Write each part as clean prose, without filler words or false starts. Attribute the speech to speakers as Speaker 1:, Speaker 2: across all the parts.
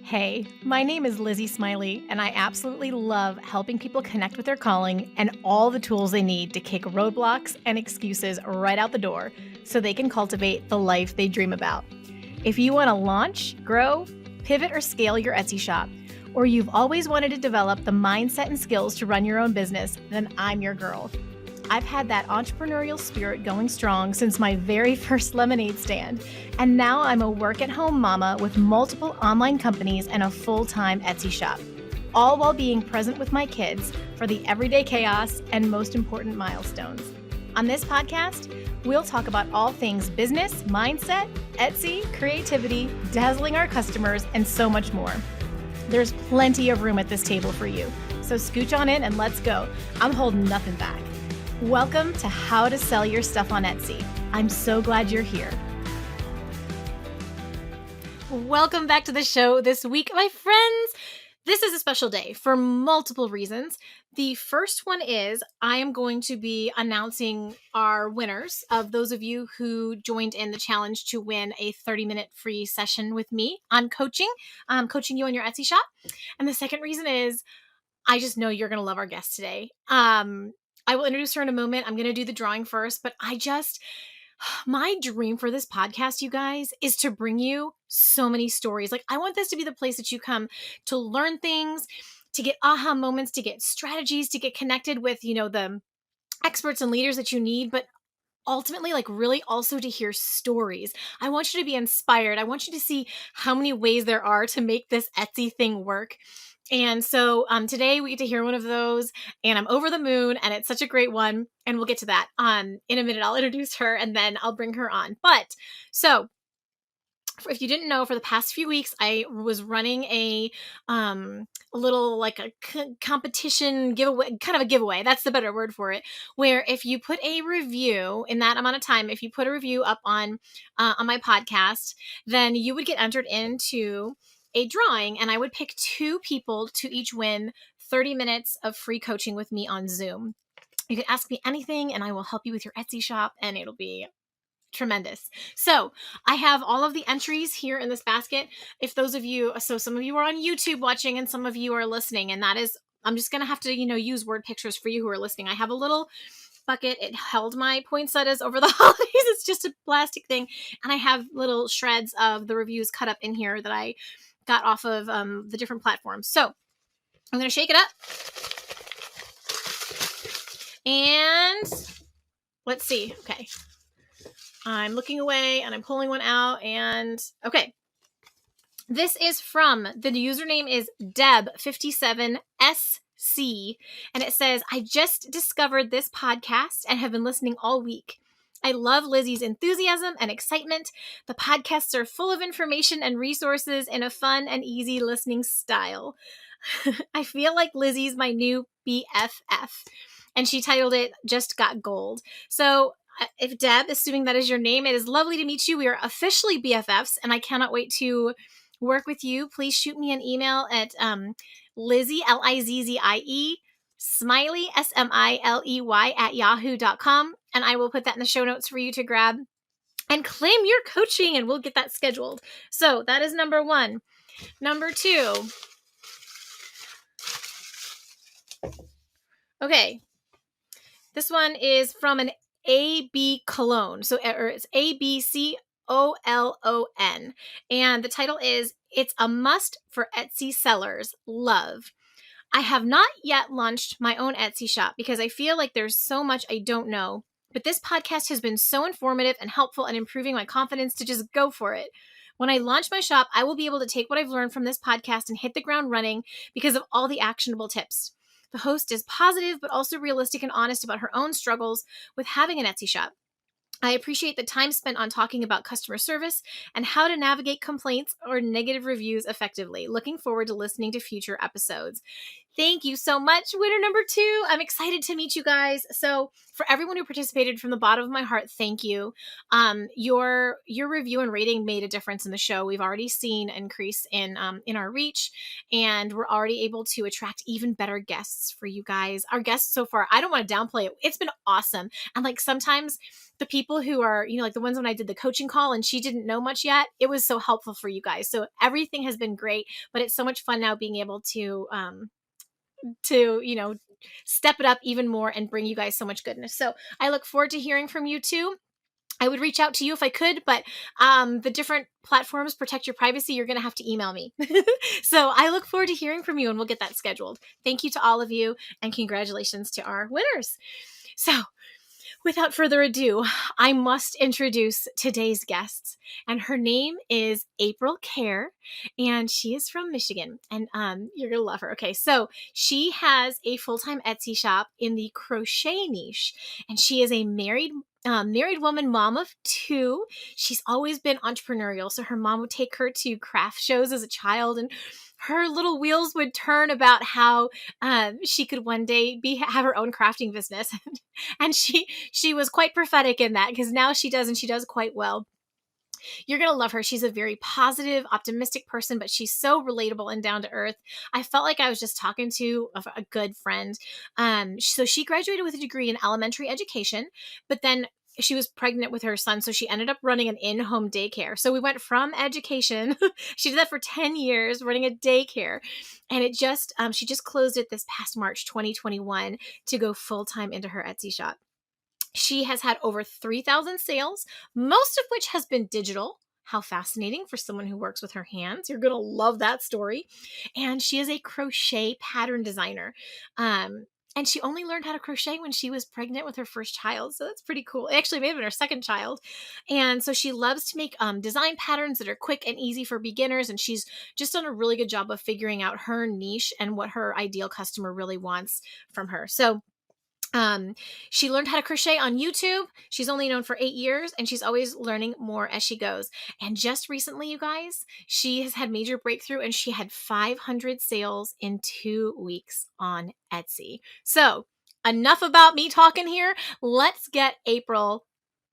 Speaker 1: Hey, my name is Lizzie Smiley, and I absolutely love helping people connect with their calling and all the tools they need to kick roadblocks and excuses right out the door so they can cultivate the life they dream about. If you want to launch, grow, pivot, or scale your Etsy shop, or you've always wanted to develop the mindset and skills to run your own business, then I'm your girl. I've had that entrepreneurial spirit going strong since my very first lemonade stand, and now I'm a work-at-home mama with multiple online companies and a full-time Etsy shop, all while being present with my kids for the everyday chaos and most important milestones. On this podcast, we'll talk about all things business, mindset, Etsy, creativity, dazzling our customers, and so much more. There's plenty of room at this table for you, so scooch on in and let's go. I'm holding nothing back. Welcome to How to Sell Your Stuff on Etsy. I'm so glad you're here. Welcome back to the show this week, my friends. This is a special day for multiple reasons. The first one is I am going to be announcing our winners of those of you who joined in the challenge to win a 30-minute free session with me on coaching you on your Etsy shop. And the second reason is I just know you're going to love our guest today. I will introduce her in a moment. I'm going to do the drawing first, but my dream for this podcast, you guys, is to bring you so many stories. Like, I want this to be the place that you come to learn things, to get aha moments, to get strategies, to get connected with, the experts and leaders that you need, but ultimately, really also to hear stories. I want you to be inspired. I want you to see how many ways there are to make this Etsy thing work. And so today we get to hear one of those, and I'm over the moon, and it's such a great one. And we'll get to that in a minute. I'll introduce her, and then I'll bring her on. But so if you didn't know, for the past few weeks, I was running a little competition giveaway, kind of a giveaway. That's the better word for it. Where if you put a review in that amount of time, if you put a review up on my podcast, then you would get entered into a drawing, and I would pick 2 people to each win 30 minutes of free coaching with me on Zoom. You can ask me anything, and I will help you with your Etsy shop, and it'll be tremendous. So I have all of the entries here in this basket. If those of you, so some of you are on YouTube watching and some of you are listening, and that is, I'm just going to have to, use word pictures for you who are listening. I have a little bucket. It held my poinsettias over the holidays. It's just a plastic thing. And I have little shreds of the reviews cut up in here that I got off of the different platforms. So I'm going to shake it up. And let's see. Okay. I'm looking away and I'm pulling one out, and okay. This is from, the username is Deb57SC, and it says, I just discovered this podcast and have been listening all week. I love Lizzie's enthusiasm and excitement. The podcasts are full of information and resources in a fun and easy listening style. I feel like Lizzie's my new BFF, and she titled it Just Got Gold. So if Deb, assuming that is your name, it is lovely to meet you. We are officially BFFs, and I cannot wait to work with you. Please shoot me an email at Lizzie, Lizzie, Smiley, Smiley @yahoo.com, and I will put that in the show notes for you to grab and claim your coaching, and we'll get that scheduled. So that is number 1. Number 2. Okay. This one is from an AB Cologne. So it's ABCOLON. And the title is, It's a Must for Etsy Sellers. Love. I have not yet launched my own Etsy shop because I feel like there's so much I don't know. But this podcast has been so informative and helpful in improving my confidence to just go for it. When I launch my shop, I will be able to take what I've learned from this podcast and hit the ground running because of all the actionable tips. The host is positive, but also realistic and honest about her own struggles with having an Etsy shop. I appreciate the time spent on talking about customer service and how to navigate complaints or negative reviews effectively. Looking forward to listening to future episodes. Thank you so much, winner number 2. I'm excited to meet you guys. So for everyone who participated, from the bottom of my heart, thank you. Your review and rating made a difference in the show. We've already seen an increase in our reach, and we're already able to attract even better guests for you guys. Our guests so far, I don't want to downplay it. It's been awesome. And sometimes the people who are, like the ones when I did the coaching call and she didn't know much yet, it was so helpful for you guys. So everything has been great, but it's so much fun now being able to step it up even more and bring you guys so much goodness. So I look forward to hearing from you too. I would reach out to you if I could, but the different platforms protect your privacy. You're going to have to email me. So I look forward to hearing from you, and we'll get that scheduled. Thank you to all of you, and congratulations to our winners. So without further ado, I must introduce today's guests. And her name is April Kehrer, and she is from Michigan. And you're going to love her. Okay, so she has a full-time Etsy shop in the crochet niche, and she is a married woman, mom of two. She's always been entrepreneurial. So her mom would take her to craft shows as a child, and her little wheels would turn about how she could one day have her own crafting business. And she was quite prophetic in that, because now she does, and she does quite well. You're going to love her. She's a very positive, optimistic person, but she's so relatable and down to earth. I felt like I was just talking to a good friend. So she graduated with a degree in elementary education, but then she was pregnant with her son, so she ended up running an in-home daycare. So we went from education. She did that for 10 years, running a daycare. And it just, she just closed it this past March 2021 to go full-time into her Etsy shop. She has had over 3,000 sales, most of which has been digital. How fascinating for someone who works with her hands. You're going to love that story. And she is a crochet pattern designer. And she only learned how to crochet when she was pregnant with her first child. So that's pretty cool. Actually, maybe her second child. And so she loves to make design patterns that are quick and easy for beginners. And she's just done a really good job of figuring out her niche and what her ideal customer really wants from her. So she learned how to crochet on YouTube. She's only known for 8 years, and she's always learning more as she goes. And just recently, you guys, she has had major breakthrough, and she had 500 sales in 2 weeks on Etsy. So enough about me talking here. Let's get April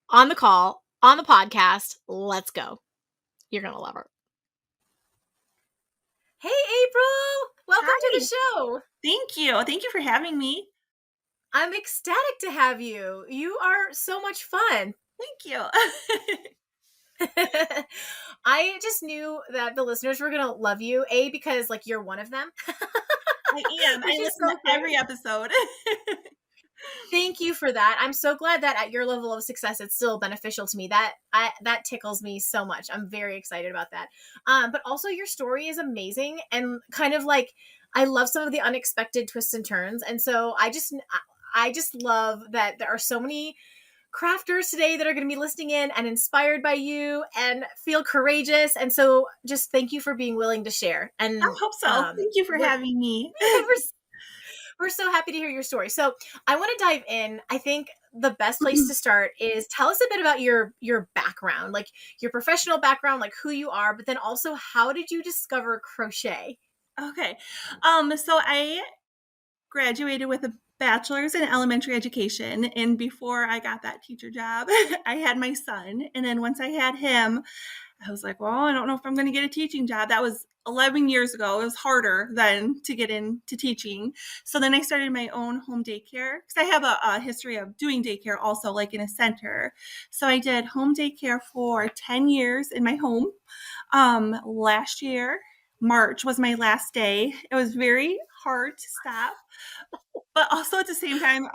Speaker 1: on the call, on the podcast. Let's go. You're going to love her. Hey, April. Welcome to the show.
Speaker 2: Thank you. Thank you for having me.
Speaker 1: I'm ecstatic to have you. You are so much fun.
Speaker 2: Thank you.
Speaker 1: I just knew that the listeners were going to love you, because you're one of them.
Speaker 2: I am. I listen to every episode.
Speaker 1: Thank you for that. I'm so glad that at your level of success, it's still beneficial to me. That tickles me so much. I'm very excited about that. But also your story is amazing, and kind of I love some of the unexpected twists and turns. And so I just love that there are so many crafters today that are going to be listening in and inspired by you and feel courageous. And so just thank you for being willing to share. And
Speaker 2: I hope so. Thank you for having me.
Speaker 1: We're so happy to hear your story. So I want to dive in. I think the best place to start is tell us a bit about your background, your professional background, who you are, but then also how did you discover crochet?
Speaker 2: Okay. So I graduated with a bachelor's in elementary education. And before I got that teacher job, I had my son. And then once I had him, I was like, well, I don't know if I'm going to get a teaching job. That was 11 years ago. It was harder then to get into teaching. So then I started my own home daycare, because I have a history of doing daycare also, in a center. So I did home daycare for 10 years in my home. Last year, March was my last day. It was very hard to stop. But also at the same time,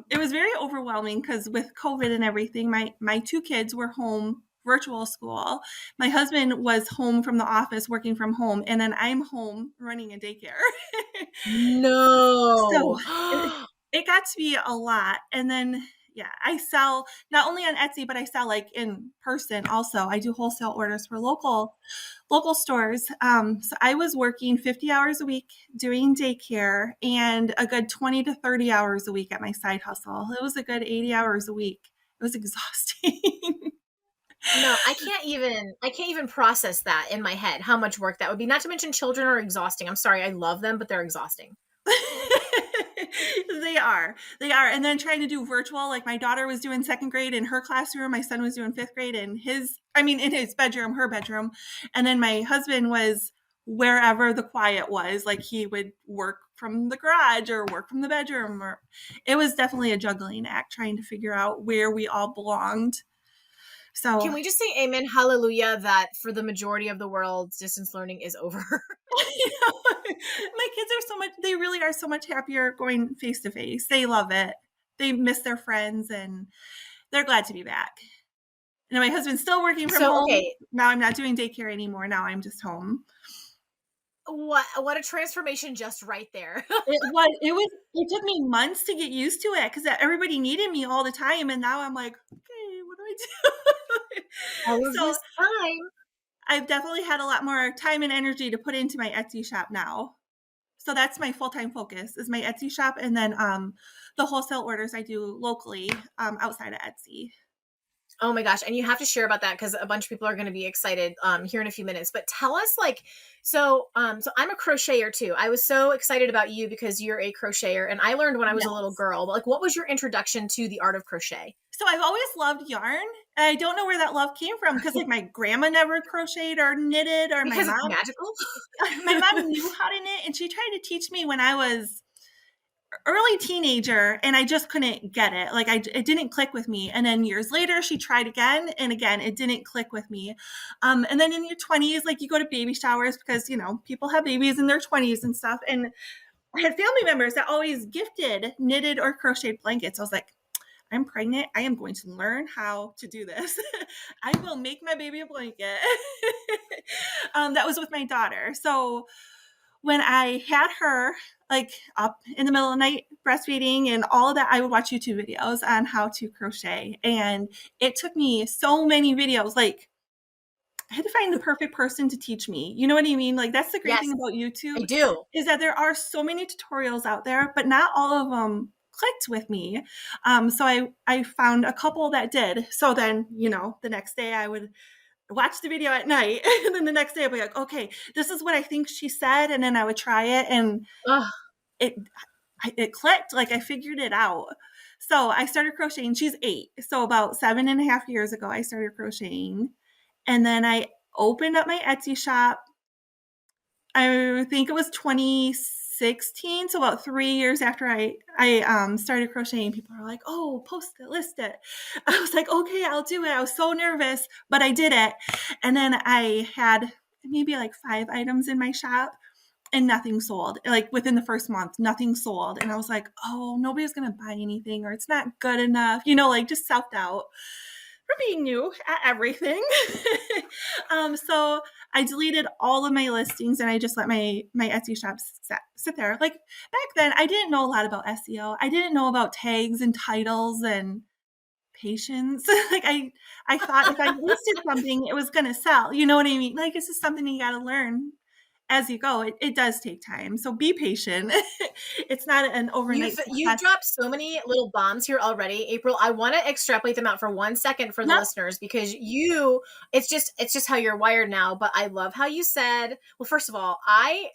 Speaker 2: it was very overwhelming, because with COVID and everything, my two kids were home virtual school. My husband was home from the office working from home, and then I'm home running a daycare.
Speaker 1: No.
Speaker 2: So it got to be a lot. And then, yeah, I sell not only on Etsy, but I sell in person also. I do wholesale orders for local stores. So I was working 50 hours a week doing daycare, and a good 20 to 30 hours a week at my side hustle. It was a good 80 hours a week. It was exhausting.
Speaker 1: No, I can't even process that in my head, how much work that would be. Not to mention children are exhausting. I'm sorry, I love them, but they're exhausting.
Speaker 2: They are. And then trying to do virtual, my daughter was doing second grade in her classroom. My son was doing fifth grade in his bedroom, her bedroom. And then my husband was wherever the quiet was, he would work from the garage or work from the bedroom. Or it was definitely a juggling act trying to figure out where we all belonged. So
Speaker 1: Can we just say amen, hallelujah, that for the majority of the world, distance learning is over?
Speaker 2: my kids are so much, they really are so much happier going face to face. They love it. They miss their friends and they're glad to be back. And my husband's still working from
Speaker 1: So,
Speaker 2: home.
Speaker 1: okay,
Speaker 2: Now I'm not doing daycare anymore. Now I'm just home.
Speaker 1: what a transformation just right there.
Speaker 2: It took me months to get used to it because everybody needed me all the time. And now I'm like, okay, what do I do?
Speaker 1: All of
Speaker 2: So
Speaker 1: this time.
Speaker 2: I've definitely had a lot more time and energy to put into my Etsy shop now. So that's my full-time focus is my Etsy shop. And then the wholesale orders I do locally outside of Etsy.
Speaker 1: Oh my gosh. And you have to share about that because a bunch of people are going to be excited here in a few minutes. But tell us like, so I'm a crocheter too. I was so excited about you because you're a crocheter and I learned when I was a little
Speaker 2: Yes.
Speaker 1: girl, but like what was your introduction to the art of crochet?
Speaker 2: So I've always loved yarn. I don't know where that love came from because like my grandma never crocheted or knitted or
Speaker 1: Because it's magical.
Speaker 2: my mom knew how to knit and she tried to teach me when I was early teenager and I just couldn't get it. Like it didn't click with me. And then years later, she tried again and again, it didn't click with me. And then in your 20s, like you go to baby showers because, you know, people have babies in their 20s and stuff. And I had family members that always gifted knitted or crocheted blankets. I was like, I'm pregnant. I am going to learn how to do this. I will make my baby a blanket. That was with my daughter. So when I had her like up in the middle of the night breastfeeding and all of that, I would watch YouTube videos on how to crochet. And it took me so many videos. Like I had to find the perfect person to teach me. You know what I mean? Like that's the great
Speaker 1: Yes,
Speaker 2: thing about
Speaker 1: I
Speaker 2: YouTube
Speaker 1: do.
Speaker 2: is that there are so many tutorials out there, but not all of them clicked with me. So I found a couple that did. So then, you know, the next day I would watch the video at night and then the next day I'd be like, okay, this is what I think she said. And then I would try it and
Speaker 1: Ugh.
Speaker 2: it, it clicked. Like I figured it out. So I started crocheting. She's 8. So about 7.5 years ago, I started crocheting. And then I opened up my Etsy shop. I think it was 2016, so about 3 years after I started crocheting. People are like, "Oh, post it, list it." I was like, "Okay, I'll do it." I was so nervous, but I did it. And then I had maybe like 5 items in my shop, and nothing sold. Like within the first month, nothing sold, and I was like, "Oh, nobody's gonna buy anything, or it's not good enough." You know, like just self doubt for being new at everything. So I deleted all of my listings and I just let my Etsy shop sit there. Like back then, I didn't know a lot about SEO. I didn't know about tags and titles and patience. Like I thought if I listed something, it was gonna sell. You know what I mean? Like it's just something you got to learn as you go. It does take time, so be patient. It's not an overnight
Speaker 1: You've
Speaker 2: success.
Speaker 1: dropped so many little bombs here already, April. I want to extrapolate them out for 1 second for the
Speaker 2: Yep.
Speaker 1: listeners because it's just how you're wired now. But I love how you said, well, first of all, I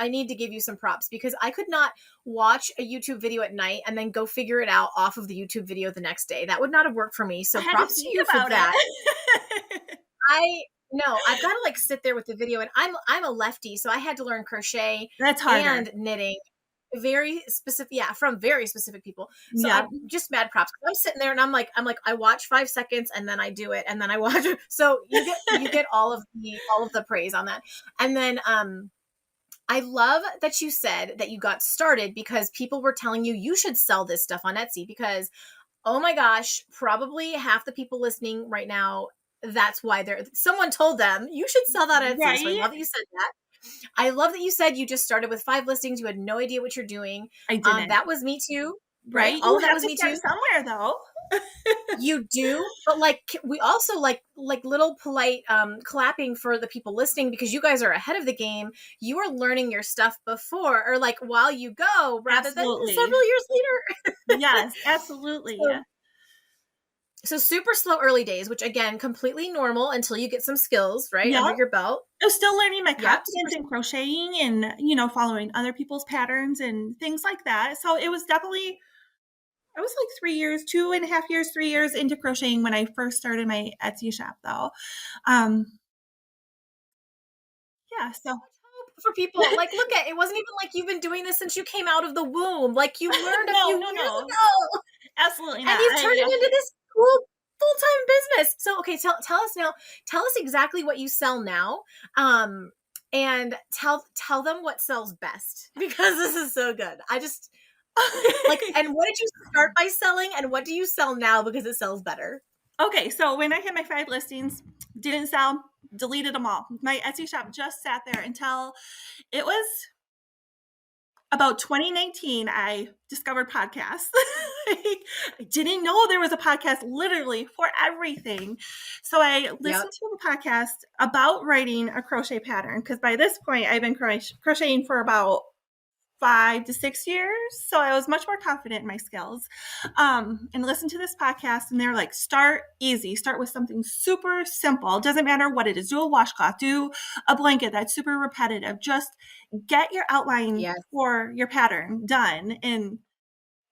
Speaker 1: need to give you some props because I could not watch a YouTube video at night and then go figure it out off of the YouTube video the next day. That would not have worked for me.
Speaker 2: I
Speaker 1: So
Speaker 2: had to
Speaker 1: props to
Speaker 2: think
Speaker 1: you for
Speaker 2: about
Speaker 1: that.
Speaker 2: it.
Speaker 1: I no, I've got to like sit there with the video and I'm a lefty, so I had to learn crochet
Speaker 2: That's harder.
Speaker 1: and knitting very specific, yeah, from very specific people. So
Speaker 2: Yeah.
Speaker 1: I'm just mad props. I'm sitting there and I'm like I watch 5 seconds and then I do it and then I watch it. So you get all of the praise on that. And then I love that you said that you got started because people were telling you you should sell this stuff on Etsy because oh my gosh, probably half the people listening right now, that's why someone told them you should sell that on Etsy. So I
Speaker 2: Right?
Speaker 1: love that you said that. I love that you said you just started with 5 listings. You had no idea what you're doing.
Speaker 2: I didn't.
Speaker 1: That was me too, right?
Speaker 2: Right?
Speaker 1: All
Speaker 2: You
Speaker 1: of that
Speaker 2: have
Speaker 1: was
Speaker 2: to
Speaker 1: me
Speaker 2: start
Speaker 1: too.
Speaker 2: somewhere though.
Speaker 1: You do, but like we also like little polite clapping for the people listening because you guys are ahead of the game. You are learning your stuff before or like while you go rather than
Speaker 2: Absolutely.
Speaker 1: several years later.
Speaker 2: Yes, absolutely.
Speaker 1: So so super slow early days, which again, completely normal until you get some skills, right,
Speaker 2: Yep.
Speaker 1: under your belt.
Speaker 2: I was still learning my
Speaker 1: Yep.
Speaker 2: confidence in crocheting and, you know, following other people's patterns and things like that. So it was definitely, I was like 3 years, 2.5 years, 3 years into crocheting when I first started my Etsy shop though. Um, yeah, so
Speaker 1: for people. Like, look at, it wasn't even like you've been doing this since you came out of the womb. Like, you learned a few years
Speaker 2: No.
Speaker 1: ago.
Speaker 2: Absolutely
Speaker 1: And
Speaker 2: not.
Speaker 1: you've turned it into this cool full-time business. So, okay, tell us now, tell us exactly what you sell now. And tell them what sells best, because this is so good. I just like, and what did you start by selling and what do you sell now because it sells better?
Speaker 2: Okay, so when I had my 5 listings, didn't sell, deleted them all. My Etsy shop just sat there until it was about 2019. I discovered podcasts. I didn't know there was a podcast literally for everything. So I listened to a podcast about writing a crochet pattern, because by this point I've been crocheting for about 5 to 6 years. So I was much more confident in my skills. And listen to this podcast, and they're like, start easy. Start with something super simple. Doesn't matter what it is. Do a washcloth, do a blanket that's super repetitive. Just get your outline for your pattern done. And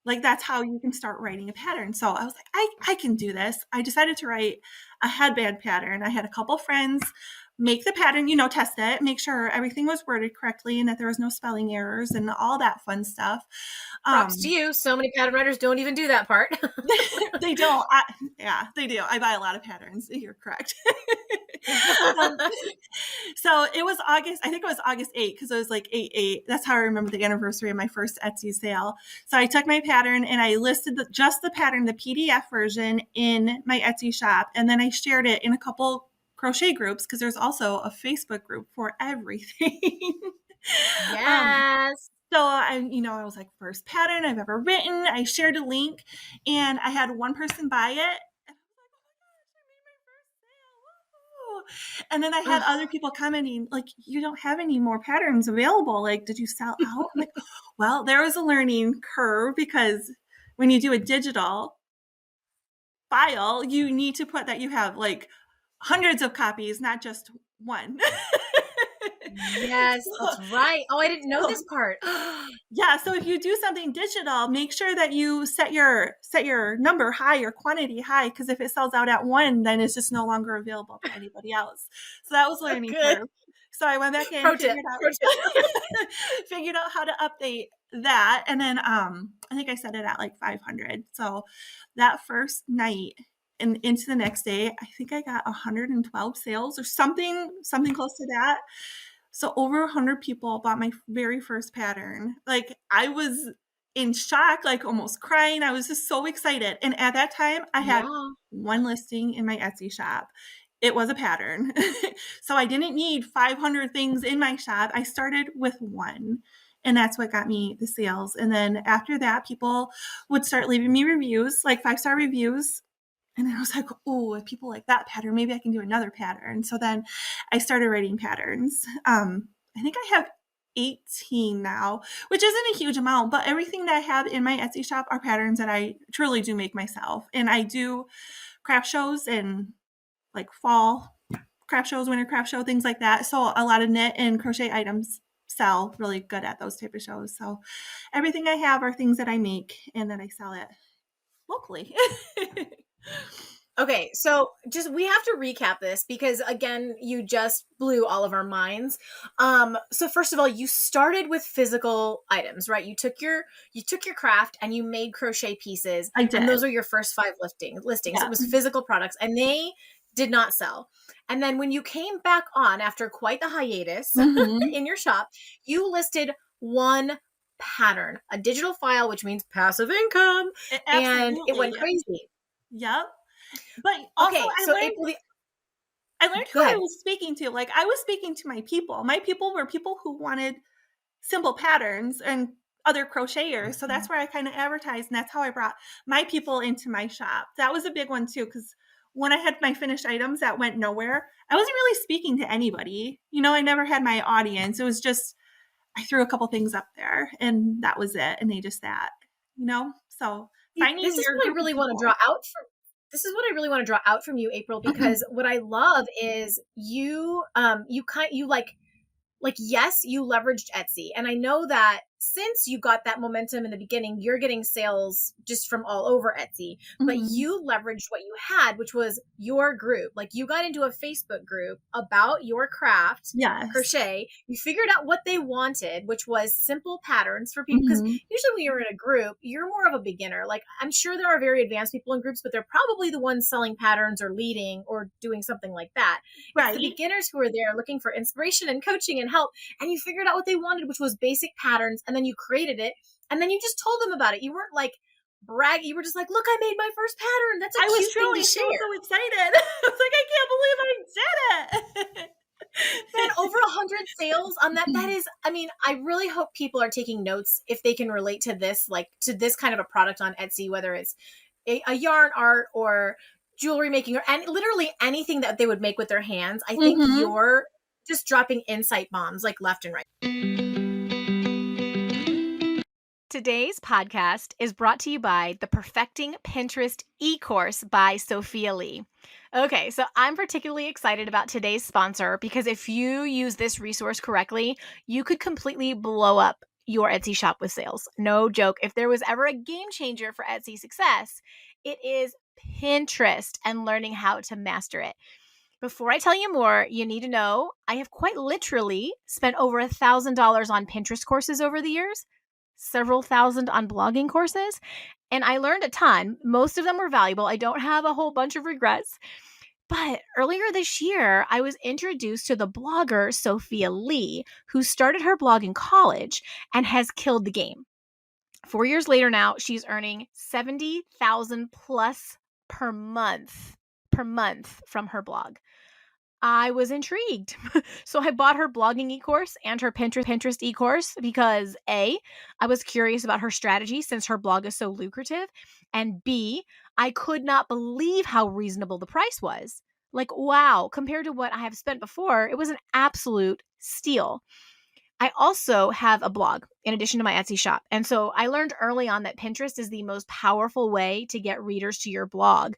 Speaker 2: like, that's how you can start writing a pattern. So I was like, I can do this. I decided to write a headband pattern. I had a couple friends make the pattern, test it, make sure everything was worded correctly and that there was no spelling errors and all that fun stuff.
Speaker 1: Props to you. So many pattern writers don't even do that part.
Speaker 2: They don't. They do. I buy a lot of patterns. You're correct. So it was August. I think it was August 8th, because it was like 8/8. That's how I remember the anniversary of my first Etsy sale. So I took my pattern and I listed just the pattern, the PDF version, in my Etsy shop. And then I shared it in a couple crochet groups, because there's also a Facebook group for everything.
Speaker 1: Yes.
Speaker 2: So I was like, first pattern I've ever written. I shared a link and I had one person buy it. And I was like, oh my gosh, I made my first sale. Woo! And then I had other people commenting, like, you don't have any more patterns available. Like, did you sell out? I'm like, well, there was a learning curve, because when you do a digital file, you need to put that you have like hundreds of copies, not just one.
Speaker 1: Yes, that's right. Oh, I didn't know this part.
Speaker 2: Yeah, so if you do something digital, make sure that you set your number high, your quantity high, because if it sells out at 1, then it's just no longer available to anybody else. So that was learning curve. So I went back in, figured out how to update that, and then I think I set it at like 500. So that first night and into the next day, I think I got 112 sales or something close to that. So over 100 people bought my very first pattern. Like, I was in shock, like almost crying. I was just so excited. And at that time, I had one listing in my Etsy shop. It was a pattern. So I didn't need 500 things in my shop. I started with one. And that's what got me the sales. And then after that, people would start leaving me reviews, like 5-star reviews. And then I was like, oh, if people like that pattern, maybe I can do another pattern. So then I started writing patterns. I think I have 18 now, which isn't a huge amount, but everything that I have in my Etsy shop are patterns that I truly do make myself. And I do craft shows and like fall craft shows, winter craft show, things like that. So a lot of knit and crochet items sell really good at those type of shows. So everything I have are things that I make and that I sell it locally.
Speaker 1: Okay, so we have to recap this, because again, you just blew all of our minds. So first of all, you started with physical items, right? You took your craft and you made crochet pieces.
Speaker 2: I did.
Speaker 1: And those are your first 5 listings. Yeah. It was physical products, and they did not sell. And then when you came back on after quite the hiatus in your shop, you listed one pattern, a digital file, which means passive income, and it went crazy.
Speaker 2: Yep. But also,
Speaker 1: okay,
Speaker 2: I learned who I was speaking to. Like, I was speaking to my people. My people were people who wanted simple patterns and other crocheters. So that's where I kind of advertised, and that's how I brought my people into my shop. That was a big one too, because when I had my finished items that went nowhere, I wasn't really speaking to anybody. I never had my audience. It was just, I threw a couple things up there and that was it. And they just sat, so finding
Speaker 1: this is what I really want to draw out from. This is what I really want to draw out from you, April, because what I love is you, yes, you leveraged Etsy. And I know that since you got that momentum in the beginning, you're getting sales just from all over Etsy, but
Speaker 2: Mhm.
Speaker 1: you leveraged what you had, which was your group. Like you got into a Facebook group about your craft,
Speaker 2: Yes.
Speaker 1: crochet. You figured out what they wanted, which was simple patterns for people. Because
Speaker 2: Mhm.
Speaker 1: usually when you're in a group, you're more of a beginner. Like I'm sure there are very advanced people in groups, but they're probably the ones selling patterns or leading or doing something like that. It's the
Speaker 2: Right.
Speaker 1: beginners who are there looking for inspiration and coaching and help, and you figured out what they wanted, which was basic patterns, and then you created it, and then you just told them about it. You weren't like bragging. You were just like, look, I made my first pattern. That's a
Speaker 2: I was
Speaker 1: cute thing to
Speaker 2: truly
Speaker 1: share.
Speaker 2: so excited. I was like, I can't believe I did
Speaker 1: Man, over
Speaker 2: it.
Speaker 1: 100 sales on that. That is, I mean, I really hope people are taking notes if they can relate to this, like to this kind of a product on Etsy, whether it's a yarn art or jewelry making or literally anything that they would make with their hands. I think
Speaker 2: Mhm.
Speaker 1: you're just dropping insight bombs like left and right. Today's podcast is brought to you by the Perfecting Pinterest eCourse by Sophia Lee. Okay, so I'm particularly excited about today's sponsor because if you use this resource correctly, you could completely blow up your Etsy shop with sales. No joke. If there was ever a game changer for Etsy success, it is Pinterest and learning how to master it. Before I tell you more, you need to know I have quite literally spent over $1,000 on Pinterest courses over the years, several thousand on blogging courses, and I learned a ton. Most of them were valuable. I don't have a whole bunch of regrets. But earlier this year, I was introduced to the blogger Sophia Lee, who started her blog in college and has killed the game. 4 years later now, she's earning 70,000 plus per month from her blog. I was intrigued. So I bought her blogging e-course and her Pinterest e-course because A, I was curious about her strategy since her blog is so lucrative, and B, I could not believe how reasonable the price was. Like, wow, compared to what I have spent before, it was an absolute steal. I also have a blog in addition to my Etsy shop. And so I learned early on that Pinterest is the most powerful way to get readers to your blog.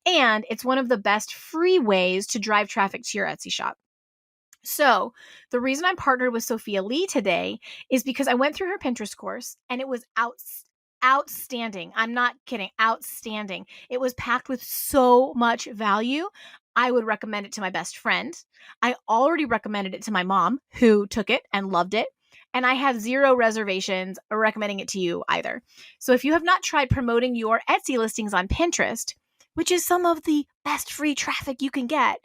Speaker 1: And it's one of the best free ways to drive traffic to your Etsy shop. So, the reason I'm partnered with Sophia Lee today is because I went through her Pinterest course and it was outstanding. I'm not kidding, outstanding. It was packed with so much value. I would recommend it to my best friend. I already recommended it to my mom, who took it and loved it. And I have zero reservations recommending it to you either. So, if you have not tried promoting your Etsy listings on Pinterest, which is some of the best free traffic you can get,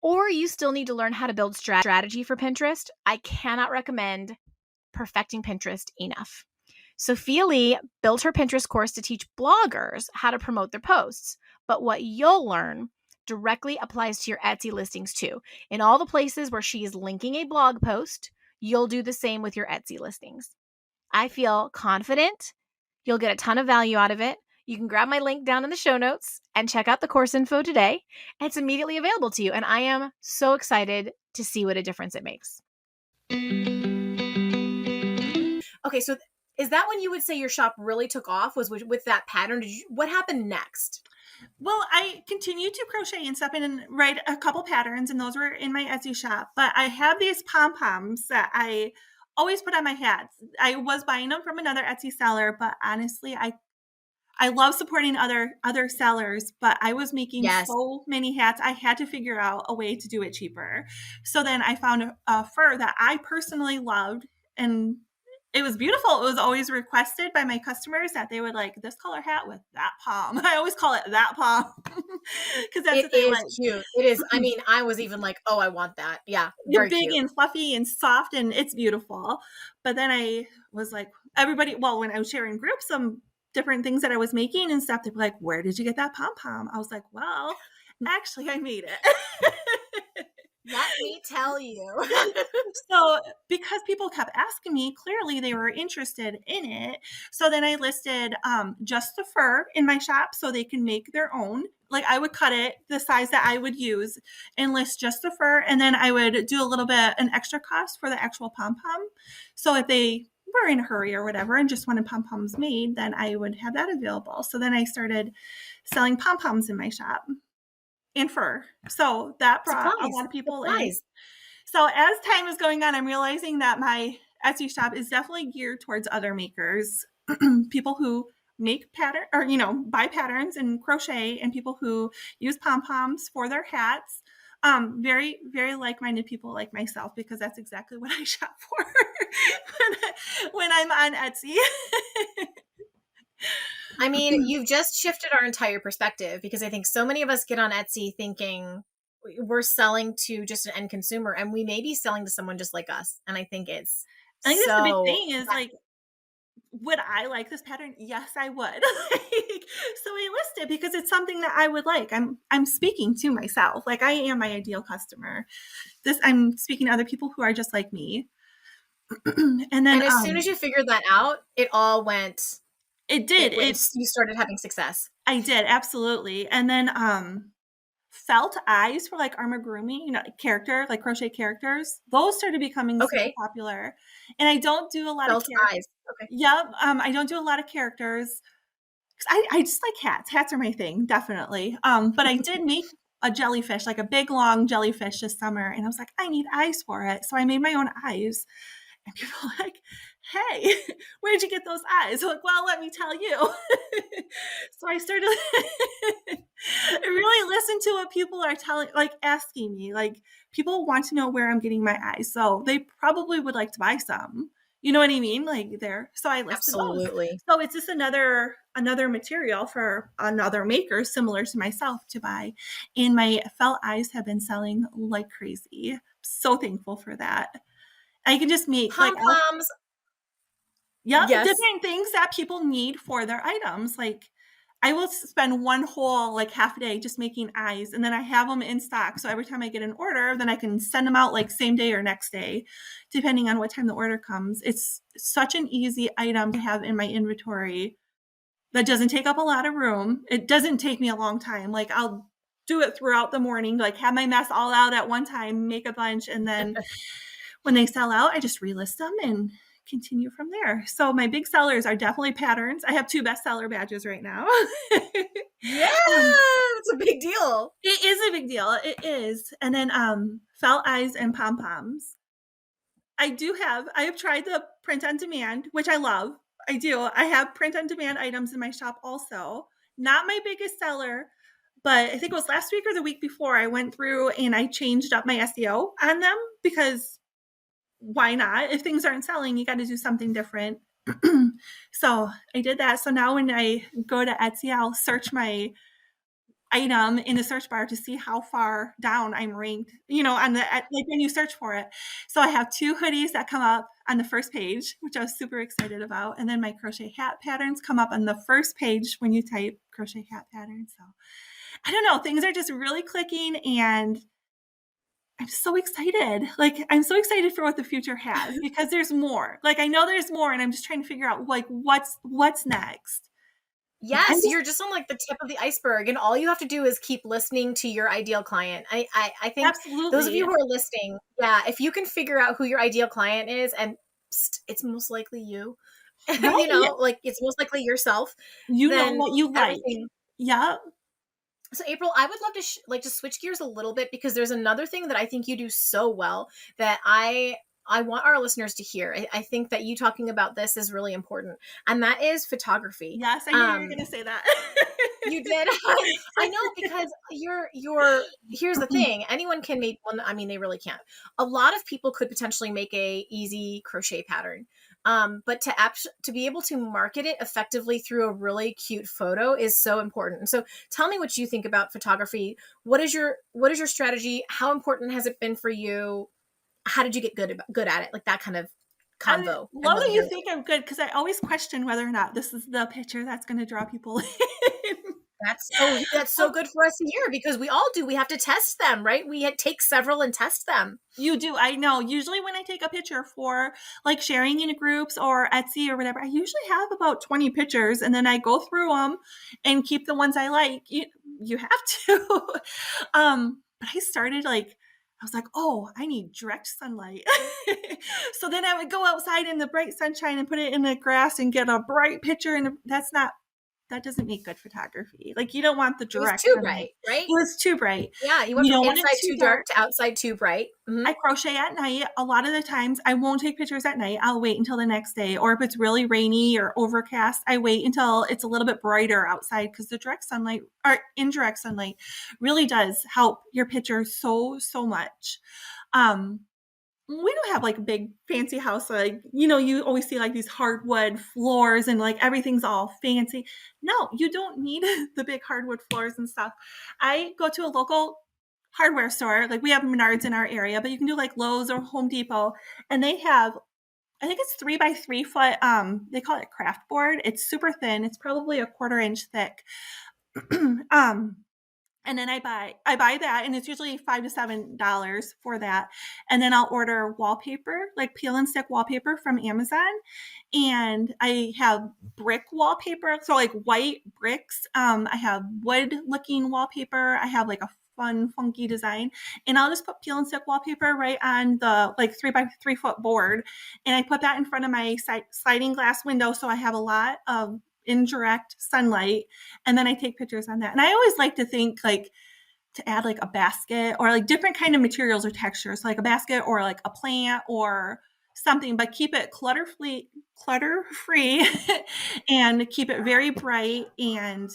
Speaker 1: or you still need to learn how to build strategy for Pinterest, I cannot recommend Perfecting Pinterest enough. Sophia Lee built her Pinterest course to teach bloggers how to promote their posts, but what you'll learn directly applies to your Etsy listings too. In all the places where she is linking a blog post, you'll do the same with your Etsy listings. I feel confident you'll get a ton of value out of it. You can grab my link down in the show notes and check out the course info today. It's immediately available to you, and I am so excited to see what a difference it makes. Okay, so is that when you would say your shop really took off? Was with that pattern? What happened next?
Speaker 2: Well, I continued to crochet and stuff and write a couple patterns, and those were in my Etsy shop. But I have these pom-poms that I always put on my hats. I was buying them from another Etsy seller, but honestly, I love supporting other sellers, but I was making
Speaker 1: Yes.
Speaker 2: so many hats. I had to figure out a way to do it cheaper. So then I found a fur that I personally loved, and it was beautiful. It was always requested by my customers that they would like this color hat with that palm. I always call it that palm because that's
Speaker 1: It
Speaker 2: what they
Speaker 1: is
Speaker 2: like.
Speaker 1: cute. It is. I mean, I was even like, oh, I want that. Yeah,
Speaker 2: They're
Speaker 1: very
Speaker 2: big
Speaker 1: cute.
Speaker 2: and fluffy and soft, and it's beautiful. But then I was like, everybody, well, when I was sharing groups, some different things that I was making and stuff, they were like, where did you get that pom pom? I was like, well, actually, I made it.
Speaker 1: Let me tell you.
Speaker 2: So, because people kept asking me, clearly they were interested in it. So then I listed just the fur in my shop so they can make their own. Like I would cut it the size that I would use and list just the fur. And then I would do a little bit an extra cost for the actual pom pom. So if they were in a hurry or whatever and just wanted pom poms made, then I would have that available. So then I started selling pom poms in my shop and fur. So that brought a
Speaker 1: Supplies.
Speaker 2: lot of people in.
Speaker 1: Supplies.
Speaker 2: So as time is going on, I'm realizing that my Etsy shop is definitely geared towards other makers, people who make pattern or buy patterns and crochet, and people who use pom poms for their hats. Very very like-minded people like myself, because that's exactly what I shop for when I'm on Etsy.
Speaker 1: I mean, you've just shifted our entire perspective, because I think so many of us get on Etsy thinking we're selling to just an end consumer, and we may be selling to someone just like us. And I think it's
Speaker 2: I think that's the big
Speaker 1: so
Speaker 2: thing is like, would I like this pattern? Yes, I would. So I list it because it's something that I would like. I'm speaking to myself. Like, I am my ideal customer. I'm speaking to other people who are just like me. And then
Speaker 1: and as soon as you figured that out, it all went
Speaker 2: it did.
Speaker 1: you started having success.
Speaker 2: I did, absolutely. And then felt eyes for like amigurumi, character, like crochet characters. Those started becoming super
Speaker 1: Okay.
Speaker 2: popular. And I don't do a lot of
Speaker 1: Felt
Speaker 2: characters.
Speaker 1: eyes. Okay.
Speaker 2: Yep. I don't do a lot of characters. I just like hats. Hats are my thing, definitely. But I did make a jellyfish, like a big long jellyfish this summer, and I was like, I need eyes for it. So I made my own eyes. And people are like, hey, where'd you get those eyes? I'm like, well, let me tell you. So I started I really listen to what people are telling, like asking me. Like, people want to know where I'm getting my eyes. So they probably would like to buy some. You know what I mean? Like, there. So I listed those.
Speaker 1: Absolutely.
Speaker 2: So it's just another material for another maker similar to myself to buy. And my felt eyes have been selling like crazy. So thankful for that. I can just make like
Speaker 1: Pom-poms.
Speaker 2: yep,
Speaker 1: Yes.
Speaker 2: different things that people need for their items. Like, I will spend one whole like half a day just making eyes, and then I have them in stock. So every time I get an order, then I can send them out like same day or next day, depending on what time the order comes. It's such an easy item to have in my inventory that doesn't take up a lot of room. It doesn't take me a long time. Like, I'll do it throughout the morning, like have my mess all out at one time, make a bunch, and then when they sell out, I just relist them and continue from there. So my big sellers are definitely patterns. I have 2 bestseller badges right now.
Speaker 1: Yeah, it's a big deal.
Speaker 2: It is a big deal. It is. And then felt eyes and pom poms. I have tried the print on demand, which I love. I do. I have print on demand items in my shop also. Not my biggest seller, but I think it was last week or the week before I went through and I changed up my SEO on them, because why not? If things aren't selling, you got to do something different. So I did that. So now when I go to Etsy, I'll search my item in the search bar to see how far down I'm ranked, on like when you search for it. So I have 2 hoodies that come up on the first page, which I was super excited about. And then my crochet hat patterns come up on the first page when you type crochet hat pattern. So I don't know, things are just really clicking, and I'm so excited. Like, I'm so excited for what the future has, because there's more. Like, I know there's more, and I'm just trying to figure out like what's next.
Speaker 1: Yes, you're just on like the tip of the iceberg, and all you have to do is keep listening to your ideal client. I think those of you
Speaker 2: Absolutely.
Speaker 1: who are listening, yeah, if you can figure out who your ideal client is, and it's most likely you,
Speaker 2: Right.
Speaker 1: like it's most likely yourself,
Speaker 2: You know
Speaker 1: then
Speaker 2: what you like.
Speaker 1: everything.
Speaker 2: Yeah.
Speaker 1: So April, I would love to like to switch gears a little bit, because there's another thing that I think you do so well that I want our listeners to hear. I think that you talking about this is really important, and that is photography.
Speaker 2: Yes, I knew you were going to say that.
Speaker 1: You did. I know, because here's the thing. Anyone can make one. I mean, they really can't. A lot of people could potentially make a easy crochet pattern. But to be able to market it effectively through a really cute photo is so important. So tell me what you think about photography. What is your strategy? How important has it been for you? How did you get good at it? Like that kind of
Speaker 2: I
Speaker 1: convo. I'd
Speaker 2: love
Speaker 1: love to
Speaker 2: that
Speaker 1: hear
Speaker 2: you
Speaker 1: that.
Speaker 2: think I'm good, because I always question whether or not this is the picture that's going to draw people in.
Speaker 1: That's so good for us to hear, because we all do. We have to test them, right? We take several and test them.
Speaker 2: You do. I know. Usually when I take a picture for like sharing in groups or Etsy or whatever, I usually have about 20 pictures, and then I go through them and keep the ones I like. You have to. But I started like, I was like, oh, I need direct sunlight. So then I would go outside in the bright sunshine and put it in the grass and get a bright picture. And that's not that doesn't make good photography. Like, you don't want the
Speaker 1: It was
Speaker 2: direct
Speaker 1: too
Speaker 2: sunlight.
Speaker 1: bright, right?
Speaker 2: It was too bright.
Speaker 1: Yeah, you went
Speaker 2: You
Speaker 1: from
Speaker 2: don't want it
Speaker 1: inside
Speaker 2: too
Speaker 1: too
Speaker 2: dark.
Speaker 1: dark to outside too bright.
Speaker 2: I crochet at night. A lot of the times I won't take pictures at night. I'll wait until the next day. Or if it's really rainy or overcast, I wait until it's a little bit brighter outside, because the direct sunlight or indirect sunlight really does help your picture so, so much. We don't have like a big fancy house. Like, you always see like these hardwood floors and like everything's all fancy. No, you don't need the big hardwood floors and stuff. I go to a local hardware store. Like, we have Menards in our area, but you can do like Lowe's or Home Depot, and they have, I think it's 3 by 3 foot. They call it craft board. It's super thin. It's probably a 1/4 inch thick. um, and then I buy that, and it's usually $5 to $7 for that. And then I'll order wallpaper, like peel and stick wallpaper from Amazon. And I have brick wallpaper, so like white bricks. I have wood looking wallpaper. I have like a fun, funky design. And I'll just put peel and stick wallpaper right on the like 3 by 3 foot board. And I put that in front of my sliding glass window, so I have a lot of indirect sunlight, and then I take pictures on that. And I always like to think like to add like a basket or like different kind of materials or textures, like a basket or like a plant or something, but keep it clutter free and keep it very bright. And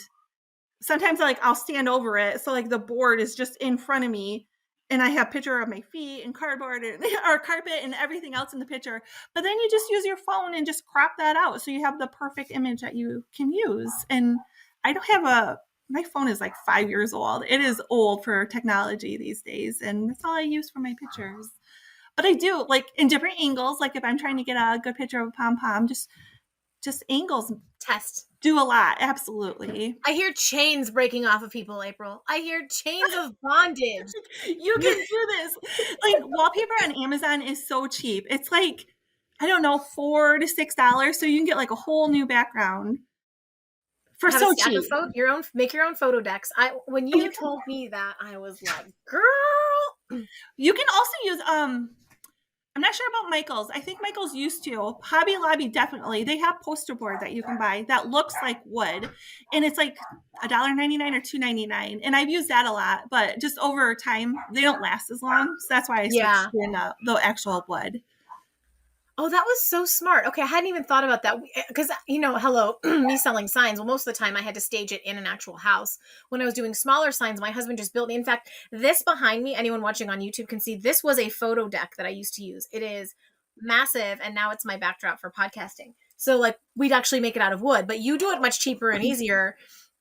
Speaker 2: sometimes like I'll stand over it, so like the board is just in front of me, and I have a picture of my feet and cardboard and or carpet and everything else in the picture. But then you just use your phone and just crop that out, so you have the perfect image that you can use. And I don't have my phone is like 5 years old. It is old for technology these days, and that's all I use for my pictures. But I do like in different angles. Like if I'm trying to get a good picture of a pom pom, just angles
Speaker 1: Test.
Speaker 2: do a lot. Absolutely.
Speaker 1: I hear chains breaking off of people, April. I hear chains of bondage.
Speaker 2: You can do this. Like, wallpaper on Amazon is so cheap. It's like, I don't know, $4 to $6. So you can get like a whole new background for
Speaker 1: Have
Speaker 2: so
Speaker 1: a stack
Speaker 2: cheap.
Speaker 1: of make your own photo decks. When you told me that, I was like, girl.
Speaker 2: You can also use I'm not sure about Michael's. I think Michael's used to. Hobby Lobby, definitely. They have poster board that you can buy that looks like wood, and it's like $1.99 or $2.99. And I've used that a lot, but just over time, they don't last as long. So that's why I switched to the actual wood.
Speaker 1: Oh, that was so smart. Okay, I hadn't even thought about that because, hello, me selling signs. Well, most of the time I had to stage it in an actual house. When I was doing smaller signs, my husband just built me. In fact, this behind me, anyone watching on YouTube can see, this was a photo deck that I used to use. It is massive, and now it's my backdrop for podcasting. So, like, we'd actually make it out of wood, but you do it much cheaper and easier,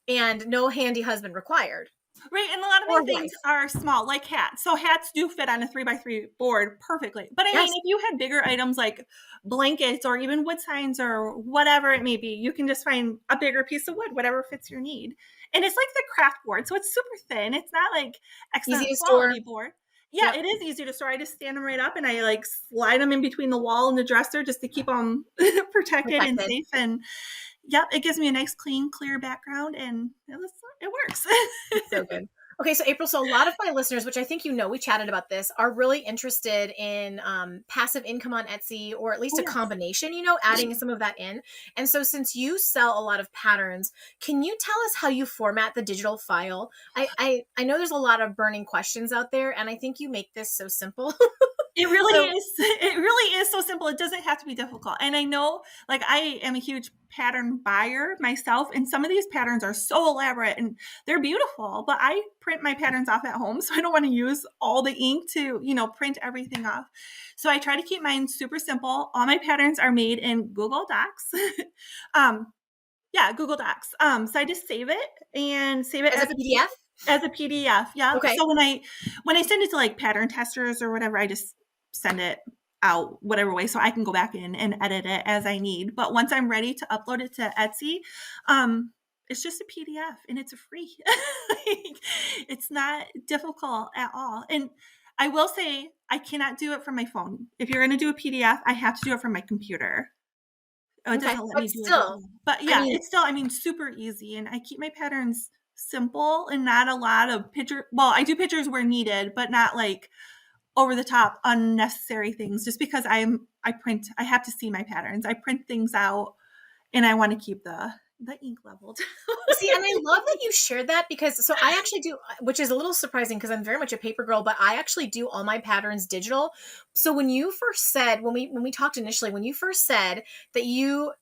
Speaker 1: and no handy husband required.
Speaker 2: Right, and a lot of my things are small, like hats. So hats do fit on a 3 by 3 board perfectly. But I mean, if you had bigger items like blankets or even wood signs or whatever it may be, you can just find a bigger piece of wood, whatever fits your need. And it's like the craft board, so it's super thin. It's not like excellent quality board. Yeah, It is easy to store. I just stand them right up, and I like slide them in between the wall and the dresser just to keep them protected and safe. And it gives me a nice, clean, clear background, and it works.
Speaker 1: So good. Okay, so April, so a lot of my listeners, which I think we chatted about this, are really interested in passive income on Etsy, or at least a combination, adding some of that in. And so since you sell a lot of patterns, can you tell us how you format the digital file? I know there's a lot of burning questions out there, and I think you make this so simple.
Speaker 2: It really is. It really is so simple. It doesn't have to be difficult. And I know, like, I am a huge pattern buyer myself, and some of these patterns are so elaborate and they're beautiful, but I print my patterns off at home, so I don't want to use all the ink to, print everything off. So I try to keep mine super simple. All my patterns are made in Google Docs. Google Docs. So I just save it as
Speaker 1: a PDF.
Speaker 2: As a PDF, yeah.
Speaker 1: Okay.
Speaker 2: So when I send it to like pattern testers or whatever, I just send it out whatever way, so I can go back in and edit it as I need. But once I'm ready to upload it to Etsy, it's just a PDF and it's free. It's not difficult at all. And I will say, I cannot do it from my phone. If you're going to do a PDF, I have to do it from my computer. It doesn't let me do it. But yeah, it's still, super easy. And I keep my patterns simple and not a lot of picture. Well, I do pictures where needed, but not like over the top unnecessary things, just because I have to see my patterns. I print things out, and I want to keep the the ink level.
Speaker 1: See, and I love that you shared that because so I actually do, which is a little surprising because I'm very much a paper girl, but I actually do all my patterns digital. So when you first said, when we talked initially, when you first said that you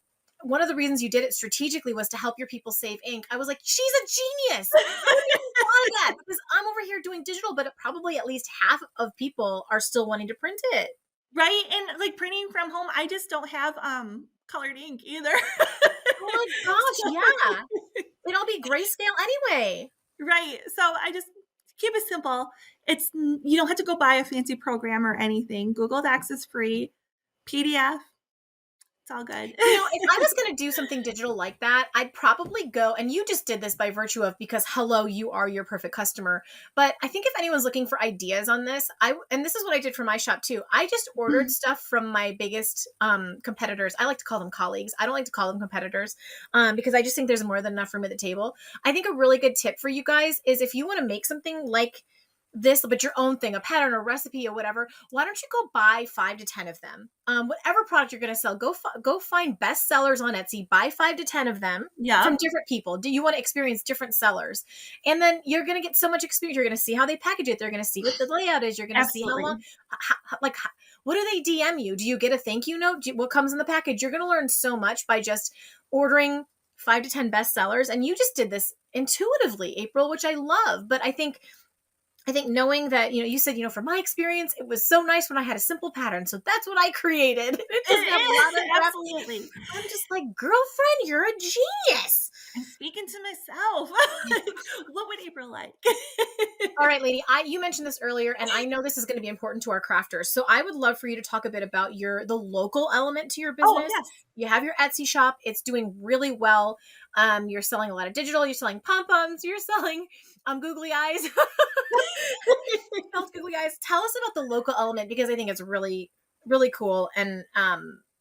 Speaker 1: one of the reasons you did it strategically was to help your people save ink, I was like, she's a genius. I wouldn't even thought of that because I'm over here doing digital, but probably at least half of people are still wanting to print it.
Speaker 2: Right, and, like, printing from home, I just don't have, colored ink either.
Speaker 1: Oh my gosh,
Speaker 2: So
Speaker 1: yeah. It'll be grayscale anyway.
Speaker 2: right, so I just keep it simple. You don't have to go buy a fancy program or anything. Google Docs is free. PDF, it's all good.
Speaker 1: If I was going to do something digital like that, I'd probably go, and you just did this by virtue of because hello, you are your perfect customer. But I think if anyone's looking for ideas on this, and this is what I did for my shop too. I just ordered stuff from my biggest competitors. I like to call them colleagues. I don't like to call them competitors because I just think there's more than enough room at the table. I think a really good tip for you guys is if you want to make something like this, but your own thing, a pattern, a recipe, or whatever, why don't you go buy 5 to 10 of them? Whatever product you're going to sell, go find best sellers on Etsy, buy 5 to 10 of them
Speaker 2: Yeah,
Speaker 1: from different people. Do you want to experience different sellers? And then you're going to get so much experience. You're going to see how they package it. They're going to see what the layout is. You're going to see how long,
Speaker 2: absolutely.
Speaker 1: what do they DM you? Do you get a thank you note? What comes in the package? You're going to learn so much by just ordering 5 to 10 best sellers. And you just did this intuitively, April, which I love. But I think knowing that, you said, from my experience, it was so nice when I had a simple pattern. So that's what I created. It
Speaker 2: It
Speaker 1: doesn't have a lot
Speaker 2: is,
Speaker 1: of depth.
Speaker 2: absolutely.
Speaker 1: I'm just like, girlfriend, you're a genius.
Speaker 2: I'm speaking to myself. What would April like?
Speaker 1: All right, lady, you mentioned this earlier, and I know this is going to be important to our crafters. So I would love for you to talk a bit about the local element to your
Speaker 2: Oh,
Speaker 1: business.
Speaker 2: yes.
Speaker 1: You have your Etsy shop. It's doing really well. You're selling a lot of digital. You're selling pom-poms. You're selling googly eyes. Googly eyes. Tell us about the local element because I think it's really, really cool, and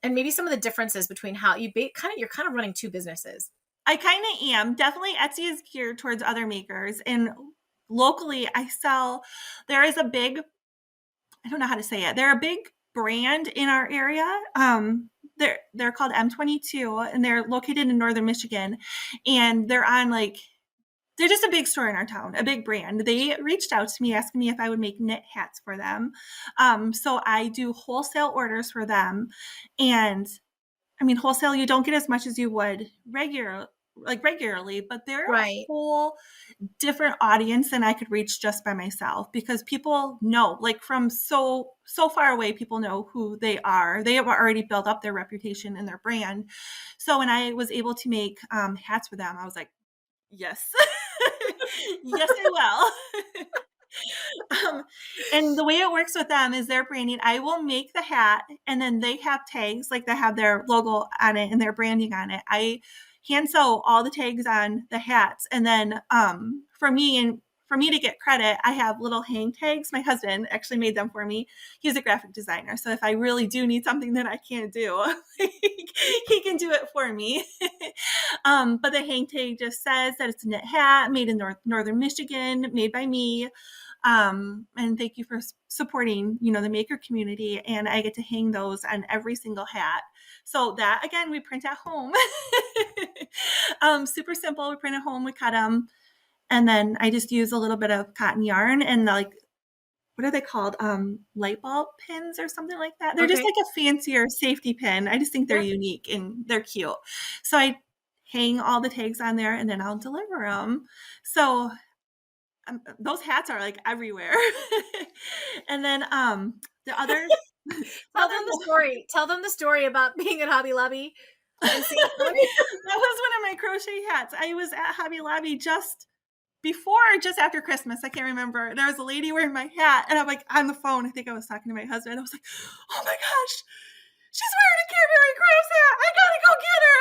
Speaker 1: maybe some of the differences between how you're kind of running two businesses.
Speaker 2: I kind of am. Definitely Etsy is geared towards other makers. And locally, there is a big, I don't know how to say it. They're a big brand in our area. They're called M22 and they're located in northern Michigan. And they're just a big store in our town, a big brand. They reached out to me asking me if I would make knit hats for them. So I do wholesale orders for them. And I mean, wholesale, you don't get as much as you would regularly, but they're a
Speaker 1: Right.
Speaker 2: whole different audience than I could reach just by myself because people know, like from so far away, people know who they are. They have already built up their reputation and their brand. So when I was able to make hats for them, I was like, yes, yes, I will. And the way it works with them is their branding. I will make the hat and then they have tags, like they have their logo on it and their branding on it. I hand sew all the tags on the hats. And then for me to get credit, I have little hang tags. My husband actually made them for me. He's a graphic designer. So if I really do need something that I can't do, he can do it for me. But the hang tag just says that it's a knit hat made in northern Michigan, made by me. And thank you for supporting, the maker community. And I get to hang those on every single hat. So that, again, we print at home. Super simple. We print at home. We cut them. And then I just use a little bit of cotton yarn and what are they called? Light bulb pins or something like that. They're just
Speaker 1: Okay.
Speaker 2: like a fancier safety pin. I just think they're
Speaker 1: Yep.
Speaker 2: unique and they're cute. So I hang all the tags on there and then I'll deliver them. So those hats are like everywhere. And then the other
Speaker 1: Tell them the story. Tell them the story about being at Hobby Lobby and seeing
Speaker 2: that was one of my crochet hats. I was at Hobby Lobby just before or just after Christmas. I can't remember. There was a lady wearing my hat and I'm like on the phone. I think I was talking to my husband. I was like, oh my gosh, she's wearing a Kehrer Crafts hat. I gotta go get her.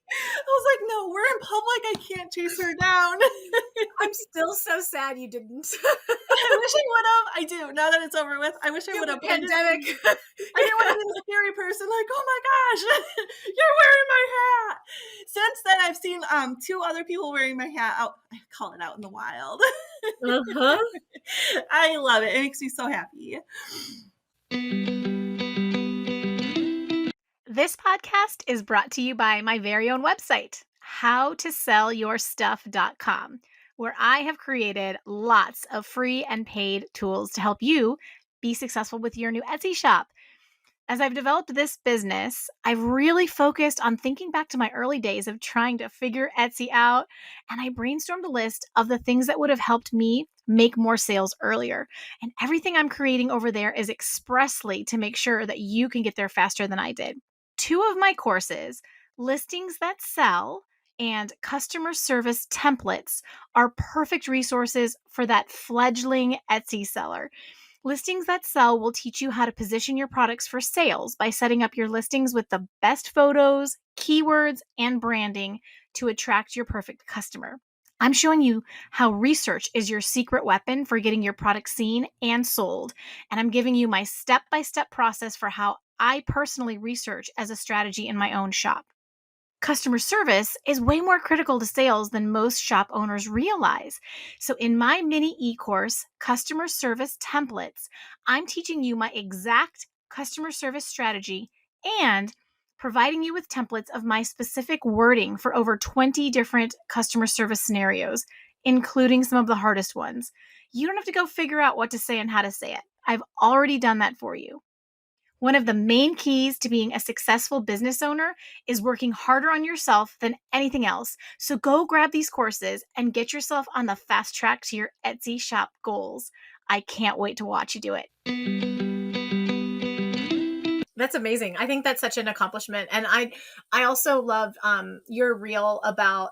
Speaker 2: I was like, no, we're in public. I can't chase her down.
Speaker 1: I'm still so sad you didn't.
Speaker 2: I wish I would have. I do. Now that it's over with, I wish I would have.
Speaker 1: Pandemic.
Speaker 2: I didn't want to be a scary person like, oh my gosh, you're wearing my hat. Since then, I've seen 2 other people wearing my hat out. I call it out in the wild.
Speaker 1: Uh-huh.
Speaker 2: I love it. It makes me so happy.
Speaker 1: This podcast is brought to you by my very own website, howtosellyourstuff.com, where I have created lots of free and paid tools to help you be successful with your new Etsy shop. As I've developed this business, I've really focused on thinking back to my early days of trying to figure Etsy out, and I brainstormed a list of the things that would have helped me make more sales earlier. And everything I'm creating over there is expressly to make sure that you can get there faster than I did. Two of my courses, Listings That Sell and Customer Service Templates, are perfect resources for that fledgling Etsy seller. Listings That Sell will teach you how to position your products for sales by setting up your listings with the best photos, keywords, and branding to attract your perfect customer. I'm showing you how research is your secret weapon for getting your product seen and sold. And I'm giving you my step-by-step process for how I personally research as a strategy in my own shop. Customer service is way more critical to sales than most shop owners realize. So, in my mini e-course, Customer Service Templates, I'm teaching you my exact customer service strategy and providing you with templates of my specific wording for over 20 different customer service scenarios, including some of the hardest ones. You don't have to go figure out what to say and how to say it. I've already done that for you. One of the main keys to being a successful business owner is working harder on yourself than anything else. So go grab these courses and get yourself on the fast track to your Etsy shop goals. I can't wait to watch you do it. That's amazing. I think that's such an accomplishment. And I also love your reel about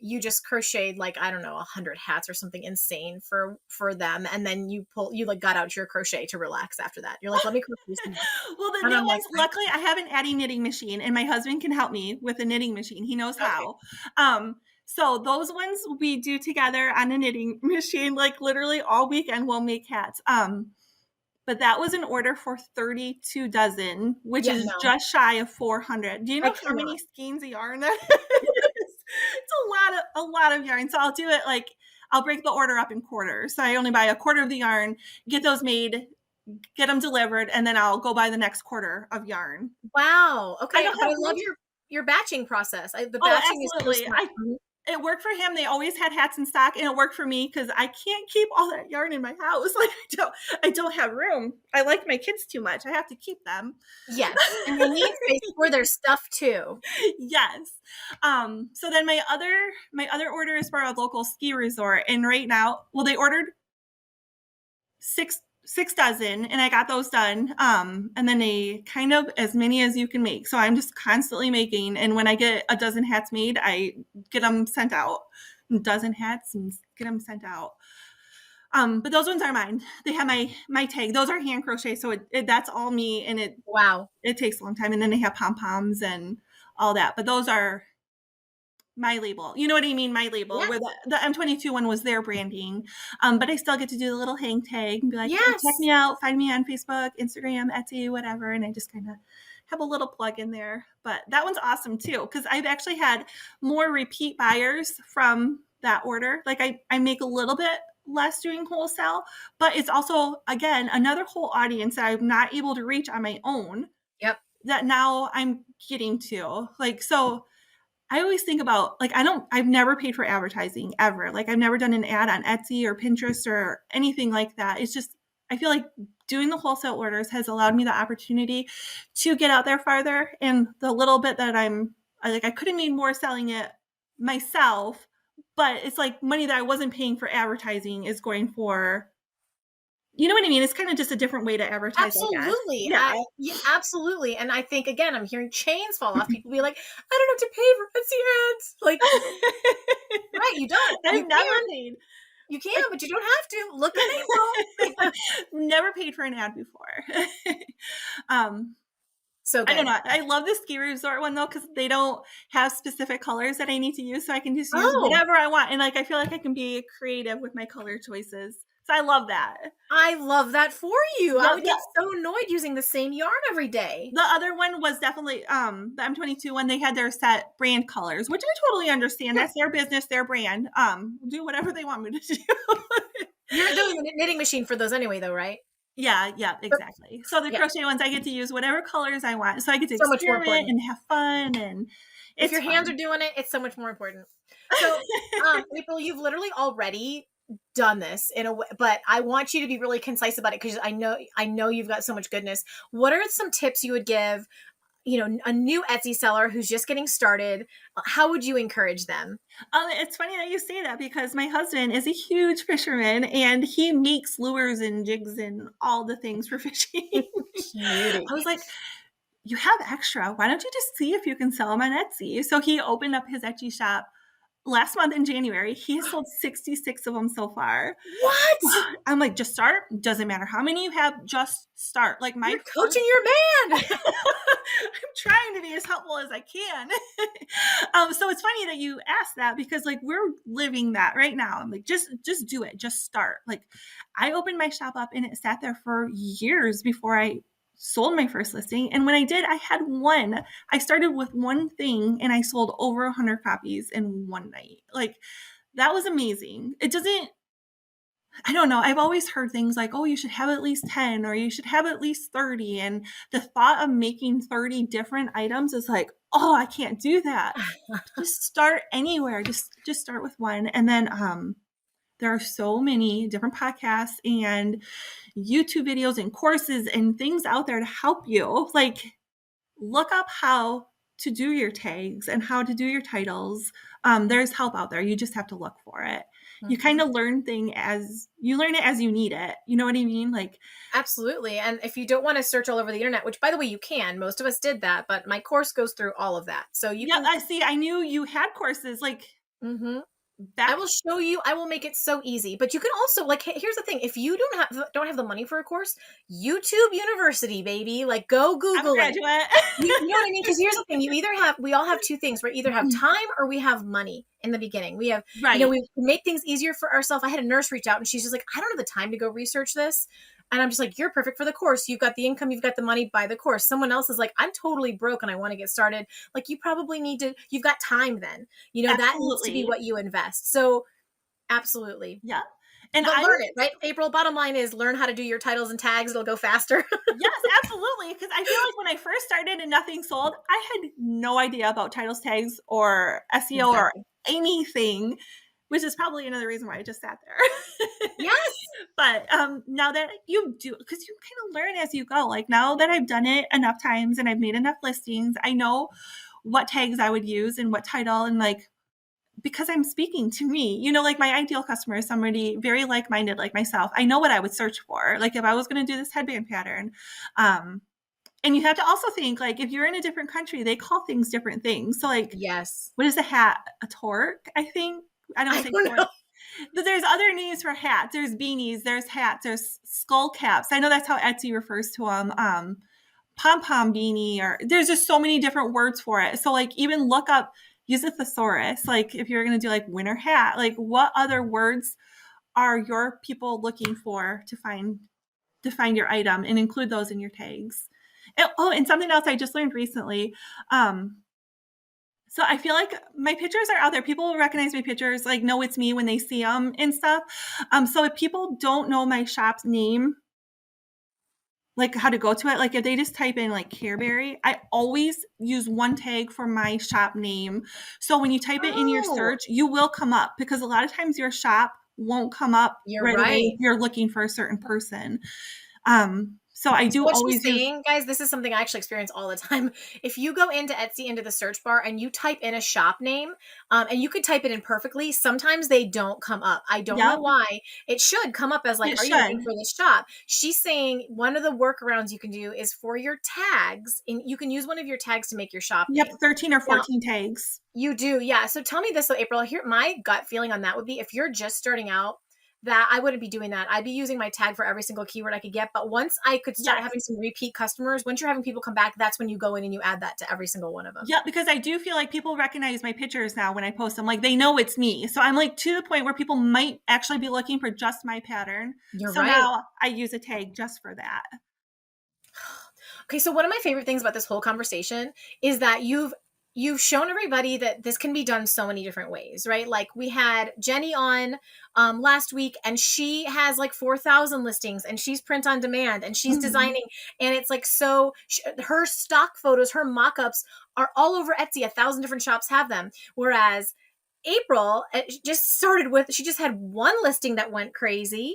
Speaker 1: you just crocheted like, I don't know, 100 hats or something insane for them, and then you like got out your crochet to relax after that. You're like, let me crochet some more.
Speaker 2: Well, the new ones, luckily I have an Addie knitting machine, and my husband can help me with a knitting machine. He knows how. So those ones we do together on a knitting machine, like literally all weekend we'll make hats. But that was an order for 32 dozen, which is just shy of 400. Do you know how many skeins of yarn that is? It's a lot of yarn. So I'll do it like, I'll break the order up in quarters. So I only buy a quarter of the yarn, get those made, get them delivered, and then I'll go buy the next quarter of yarn.
Speaker 1: Wow. Okay. I love your batching process. The batching is so smart.
Speaker 2: It worked for him. They always had hats in stock, and it worked for me because I can't keep all that yarn in my house. Like I don't have room. I like my kids too much. I have to keep them.
Speaker 1: Yes, and they need space for their stuff too.
Speaker 2: Yes. So then my other order is for a local ski resort, and right now, well, they ordered six dozen, and I got those done. And then they kind of as many as you can make. So I'm just constantly making. And when I get a dozen hats made, I get them sent out. A dozen hats and get them sent out. But those ones are mine. They have my tag. Those are hand crochet. So that's all me. And it takes a long time. And then they have pom-poms and all that. But those are my label. You know what I mean? My label. Yes. Where the M22 one was their branding. But I still get to do the little hang tag and be like, yes, hey, check me out. Find me on Facebook, Instagram, Etsy, whatever. And I just kind of have a little plug in there. But that one's awesome too, because I've actually had more repeat buyers from that order. Like I make a little bit less doing wholesale, but it's also, again, another whole audience that I'm not able to reach on my own.
Speaker 1: Yep.
Speaker 2: That now I'm getting to. Like, so I always think about, like, I've never paid for advertising ever. Like, I've never done an ad on Etsy or Pinterest or anything like that. It's just, I feel like doing the wholesale orders has allowed me the opportunity to get out there farther. And the little bit that I could have made more selling it myself, but it's like money that I wasn't paying for advertising is going for, you know what I mean? It's kind of just a different way to advertise.
Speaker 1: Absolutely. Yeah. Absolutely. And I think, again, I'm hearing chains fall off. People be like, I don't have to pay for Etsy ads. Like, right, you don't.
Speaker 2: I've never paid.
Speaker 1: You can, but you don't have to. Look at April.
Speaker 2: Never paid for an ad before.
Speaker 1: So good.
Speaker 2: I don't know. I love the ski resort one though, because they don't have specific colors that I need to use. So I can just use whatever I want. And like, I feel like I can be creative with my color choices. So I love that. I
Speaker 1: love that for you. I would get so annoyed using the same yarn every day.
Speaker 2: The other one was definitely the M22 one. They had their set brand colors, which I totally understand. That's their business, their brand. Do whatever they want me to do.
Speaker 1: You're doing a knitting machine for those anyway, though, right?
Speaker 2: Yeah, yeah, exactly. So the
Speaker 1: Yeah,
Speaker 2: crochet ones, I get to use whatever colors I want. So I get to
Speaker 1: so much more
Speaker 2: experiment
Speaker 1: important.
Speaker 2: and have fun, and
Speaker 1: If
Speaker 2: it's
Speaker 1: your hands are
Speaker 2: fun.
Speaker 1: doing it, it's so much more important. So, April, you've literally already done this in a way, but I want you to be really concise about it because I know you've got so much goodness. What are some tips you would give, a new Etsy seller who's just getting started? How would you encourage them?
Speaker 2: It's funny that you say that because my husband is a huge fisherman and he makes lures and jigs and all the things for fishing.
Speaker 1: Cutie.
Speaker 2: I was like, you have extra. Why don't you just see if you can sell them on Etsy? So he opened up his Etsy shop last month in January. He has sold 66 of them so far.
Speaker 1: What?
Speaker 2: I'm like, just start. Doesn't matter how many you have, just start. Like my
Speaker 1: You're
Speaker 2: first
Speaker 1: coaching your man.
Speaker 2: I'm trying to be as helpful as I can. So it's funny that you asked that because like we're living that right now. I'm like, just do it. Just start. Like I opened my shop up and it sat there for years before I sold my first listing. And when I did, I had one. I started with one thing and I sold over 100 copies in one night. Like that was amazing. It doesn't I don't know. I've always heard things like, oh, you should have at least 10 or you should have at least 30. And the thought of making 30 different items is like, oh, I can't do that. Just start anywhere. Just start with one. And then there are so many different podcasts and YouTube videos and courses and things out there to help you. Like look up how to do your tags and how to do your titles. There's help out there. You just have to look for it. You kind of learn it as you need it. You know what I mean? Like
Speaker 1: Absolutely. And if you don't want to search all over the internet, which by the way, you can, most of us did that, but my course goes through all of that. So you
Speaker 2: yeah,
Speaker 1: can.
Speaker 2: I see. I knew you had courses like
Speaker 1: Mhm. I
Speaker 2: back.
Speaker 1: will show you. I will make it so easy. But you can also like here's the thing. If you don't have the money for a course, YouTube University, baby. Like go
Speaker 2: I'm a
Speaker 1: Google it.
Speaker 2: graduate.
Speaker 1: You know what I mean? Because here's the thing: we all have two things. We either have time or we have money in the beginning. We have,
Speaker 2: Right.
Speaker 1: we make things easier for ourselves. I had a nurse reach out and she's just like, I don't have the time to go research this. And I'm just like, you're perfect for the course. You've got the income, you've got the money, buy the course. Someone else is like, I'm totally broke and I want to get started. Like, you probably you've got time then. That needs to be
Speaker 2: Absolutely.
Speaker 1: what you invest. So, absolutely.
Speaker 2: Yeah. And
Speaker 1: But
Speaker 2: I
Speaker 1: learn it, right? April, bottom line is learn how to do your titles and tags. It'll go faster.
Speaker 2: yes, absolutely. Because I feel like when I first started and nothing sold, I had no idea about titles tags or SEO or
Speaker 1: Exactly.
Speaker 2: anything, which is probably another reason why I just sat there.
Speaker 1: Yes.
Speaker 2: But now that you do, because you kind of learn as you go. Like now that I've done it enough times and I've made enough listings, I know what tags I would use and what title and like because I'm speaking to me, like my ideal customer is somebody very like-minded like myself. I know what I would search for. Like if I was going to do this headband pattern, and you have to also think like if you're in a different country, they call things different things. So like,
Speaker 1: Yes.
Speaker 2: what is a hat? A torque? I think I don't
Speaker 1: I
Speaker 2: say
Speaker 1: don't
Speaker 2: torque.
Speaker 1: know.
Speaker 2: But there's other names for hats. There's beanies. There's hats. There's skull caps. I know that's how Etsy refers to them. Pom pom beanie, or there's just so many different words for it. So like even look up, use a thesaurus. Like if you're gonna do like winter hat, like what other words are your people looking for to find your item and include those in your tags. And something else I just learned recently. So I feel like my pictures are out there. People will recognize my pictures, like know it's me when they see them and stuff. So if people don't know my shop's name, like how to go to it, like if they just type in like Careberry, I always use one tag for my shop name. So when you type it in your
Speaker 1: Oh,
Speaker 2: search, you will come up because a lot of times your shop won't come up
Speaker 1: you're
Speaker 2: right away
Speaker 1: right.
Speaker 2: if you're looking for a certain person. So I
Speaker 1: So
Speaker 2: do
Speaker 1: what she's
Speaker 2: always use.
Speaker 1: saying, guys, this is something I actually experience all the time. If you go into Etsy into the search bar and you type in a shop name, and you could type it in perfectly, sometimes they don't come up. I don't know
Speaker 2: Yep,
Speaker 1: why. It should come up as like,
Speaker 2: it
Speaker 1: are you looking
Speaker 2: should.
Speaker 1: for this shop? She's saying one of the workarounds you can do is for your tags, and you can use one of your tags to make your shop
Speaker 2: Yep,
Speaker 1: name.
Speaker 2: 13 or
Speaker 1: Now,
Speaker 2: 14 tags.
Speaker 1: you do, yeah. So tell me this though, April. Here, my gut feeling on that would be if you're just starting out, that I wouldn't be doing that. I'd be using my tag for every single keyword I could get. But once I could start
Speaker 2: Yes.
Speaker 1: having some repeat customers, once you're having people come back, that's when you go in and you add that to every single one of them.
Speaker 2: Yep, because I do feel like people recognize my pictures now when I post them. Like they know it's me. So I'm like to the point where people might actually be looking for just my pattern.
Speaker 1: You're
Speaker 2: So
Speaker 1: right.
Speaker 2: now I use a tag just for that.
Speaker 1: Okay, so one of my favorite things about this whole conversation is that you've shown everybody that this can be done so many different ways, right? Like we had Jenny on last week, and she has like 4,000 listings, and she's print on demand, and she's designing, and it's like her stock photos, her mock-ups are all over Etsy. 1,000 different shops have them. Whereas April she just had one listing that went crazy.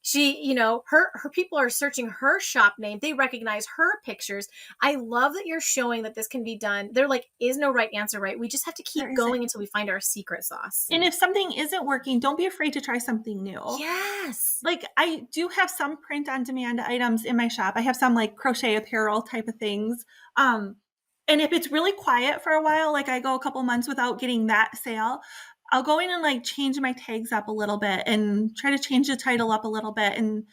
Speaker 1: She, her people are searching her shop name. They recognize her pictures. I love that you're showing that this can be done. There like is no right answer, right? We just have to keep going until we find our secret sauce.
Speaker 2: And if something isn't working, don't be afraid to try something new.
Speaker 1: Yes.
Speaker 2: Like I do have some print on demand items in my shop. I have some like crochet apparel type of things. And if it's really quiet for a while, like I go a couple months without getting that sale, I'll go in and like change my tags up a little bit and try to change the title up a little bit and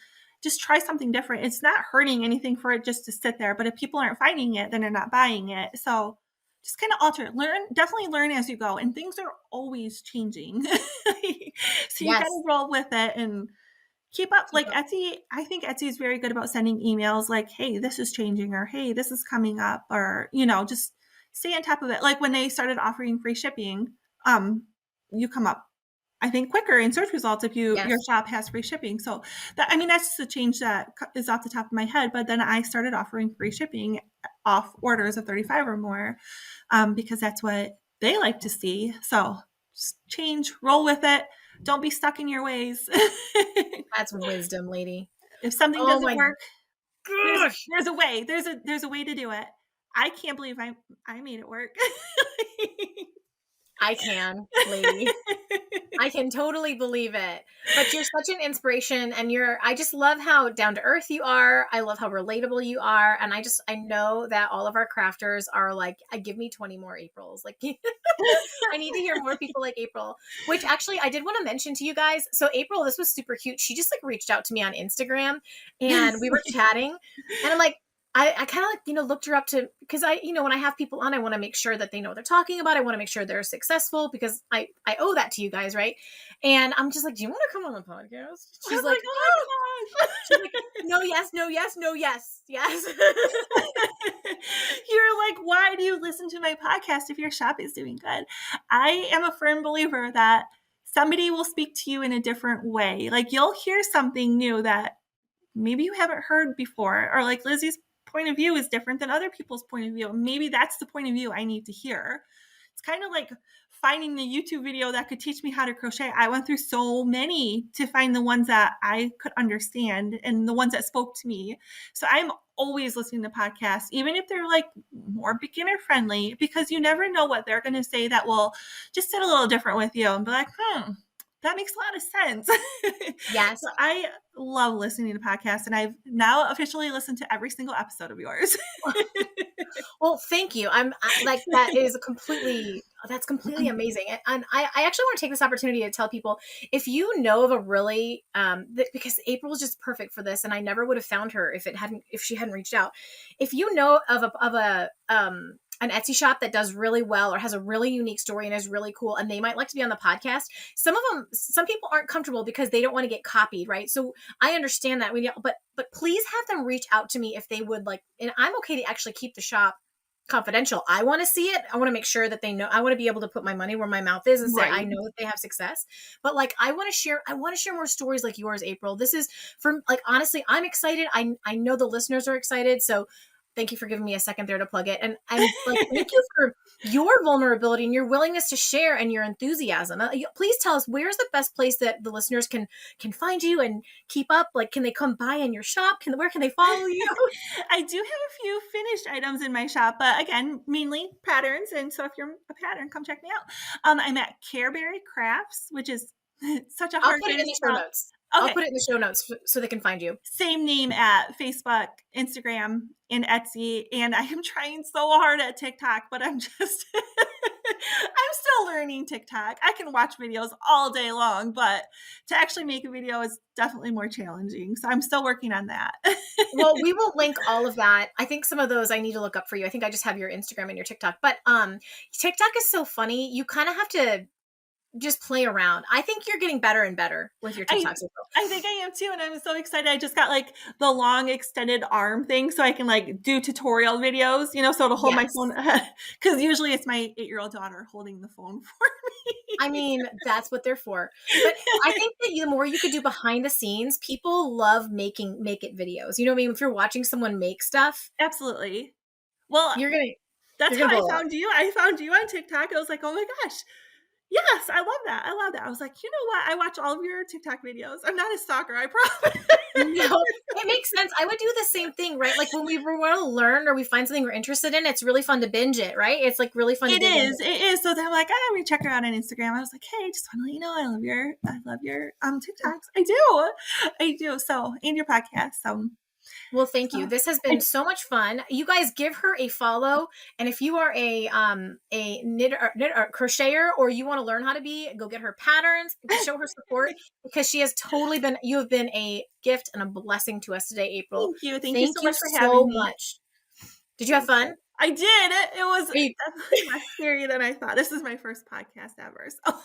Speaker 2: just try something different. It's not hurting anything for it just to sit there, but if people aren't finding it, then they're not buying it. So just kind of alter it. Definitely learn as you go. And things are always changing. So you got to roll with it and keep up. Like Etsy, I think Etsy is very good about sending emails like, hey, this is changing, or hey, this is coming up, or, just stay on top of it. Like when they started offering free shipping, you come up, I think, quicker in search results if your shop has free shipping. So that's just a change that is off the top of my head. But then I started offering free shipping off orders of 35 or more, because that's what they like to see. So just change, roll with it. Don't be stuck in your ways.
Speaker 1: That's wisdom, lady.
Speaker 2: If something doesn't work, there's a way. There's a way to do it. I can't believe I made it work.
Speaker 1: I can, lady. I can totally believe it. But you're such an inspiration, and I just love how down to earth you are. I love how relatable you are. And I know that all of our crafters are like, give me 20 more Aprils. Like I need to hear more people like April, which actually I did want to mention to you guys. So April, this was super cute. She just like reached out to me on Instagram, and we were chatting, and I'm like, I kind of like, looked her up because when I have people on, I want to make sure that they know what they're talking about. I want to make sure they're successful because I owe that to you guys. Right. And I'm just like, do you want to come on the podcast? She's like, oh, she's like, no, yes, no, yes, no, yes, yes.
Speaker 2: You're like, why do you listen to my podcast if your shop is doing good? I am a firm believer that somebody will speak to you in a different way. Like you'll hear something new that maybe you haven't heard before, or like Lizzie's point of view is different than other people's point of view. Maybe that's the point of view I need to hear. It's kind of like finding the YouTube video that could teach me how to crochet. I went through so many to find the ones that I could understand and the ones that spoke to me. So I'm always listening to podcasts, even if they're like more beginner friendly, because you never know what they're going to say that will just sit a little different with you and be like, that makes a lot of sense.
Speaker 1: Yes.
Speaker 2: So I love listening to podcasts, and I've now officially listened to every single episode of yours.
Speaker 1: Well, thank you. That's completely amazing. And I actually want to take this opportunity to tell people, if you know of a really, because April is just perfect for this, and I never would have found her if she hadn't reached out. If you know of an Etsy shop that does really well or has a really unique story and is really cool, and they might like to be on the podcast. Some people aren't comfortable because they don't want to get copied, right? So I understand that, but please have them reach out to me if they would like, and I'm okay to actually keep the shop confidential. I want to see it. I want to make sure that they know. I want to be able to put my money where my mouth is and say, I know that they have success. But like, I want to share more stories like yours, April. This is honestly, I'm excited. I know the listeners are excited. So thank you for giving me a second there to plug it. And like, thank you for your vulnerability and your willingness to share and your enthusiasm. Please tell us, where's the best place that the listeners can find you and keep up? Like, can they come by in your shop? Where can they follow you?
Speaker 2: I do have a few finished items in my shop, but again, mainly patterns. And so if you're a pattern, come check me out. I'm at Kehrer Crafts, which is such a hard
Speaker 1: I'll put it in the show notes. Okay. I'll put it in the show notes so they can find you.
Speaker 2: Same name at Facebook, Instagram, and Etsy. And I am trying so hard at TikTok, but I'm just, I'm still learning TikTok. I can watch videos all day long, but to actually make a video is definitely more challenging. So I'm still working on that.
Speaker 1: Well, we will link all of that. I think some of those I need to look up for you. I think I just have your Instagram and your TikTok. But TikTok is so funny. You kind of have to just play around. I think you're getting better and better with your TikToks.
Speaker 2: I think I am too, and I'm so excited. I just got like the long extended arm thing so I can like do tutorial videos, so it'll hold my phone, because usually it's my 8-year-old daughter holding the phone for me.
Speaker 1: I mean, that's what they're for. But I think that the more you could do behind the scenes, people love make it videos. You know what I mean? If you're watching someone make stuff.
Speaker 2: Absolutely. Well, that's how I found you. I found you on TikTok. I was like, oh my gosh. Yes, I love that. I was like, you know what? I watch all of your TikTok videos. I'm not a stalker, I promise.
Speaker 1: No, it makes sense. I would do the same thing, right? Like when we want to learn or we find something we're interested in, it's really fun to binge it, right? It's like really fun.
Speaker 2: It is. So then I'm like, I'm gonna check her out on Instagram. I was like, hey, just want to let you know, I love your TikToks. I do. So, and your podcast. So.
Speaker 1: Well, thank you. This has been so much fun. You guys give her a follow. And if you are a crocheter or you want to learn how to be, go get her patterns, show her support, because she has you have been a gift and a blessing to us today, April.
Speaker 2: Thank you. Thank you so much for having me.
Speaker 1: Did you have fun?
Speaker 2: I did. It was definitely less scary than I thought. This is my first podcast ever. So.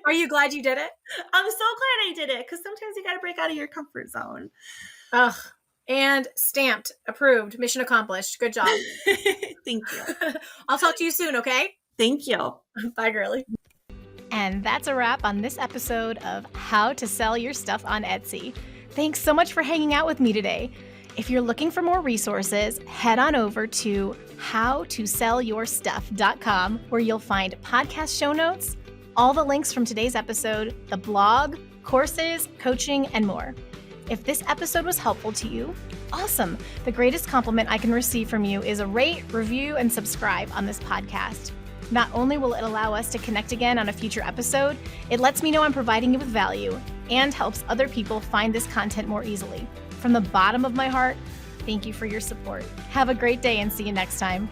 Speaker 1: Are you glad you did it?
Speaker 2: I'm so glad I did it, because sometimes you got to break out of your comfort zone.
Speaker 1: Ugh. And stamped, approved, mission accomplished. Good job.
Speaker 2: Thank you.
Speaker 1: I'll talk to you soon, okay?
Speaker 2: Thank you.
Speaker 1: Bye, girly. And that's a wrap on this episode of How to Sell Your Stuff on Etsy. Thanks so much for hanging out with me today. If you're looking for more resources, head on over to howtosellyourstuff.com, where you'll find podcast show notes, all the links from today's episode, the blog, courses, coaching, and more. If this episode was helpful to you, awesome. The greatest compliment I can receive from you is a rate, review, and subscribe on this podcast. Not only will it allow us to connect again on a future episode, it lets me know I'm providing you with value and helps other people find this content more easily. From the bottom of my heart, thank you for your support. Have a great day and see you next time.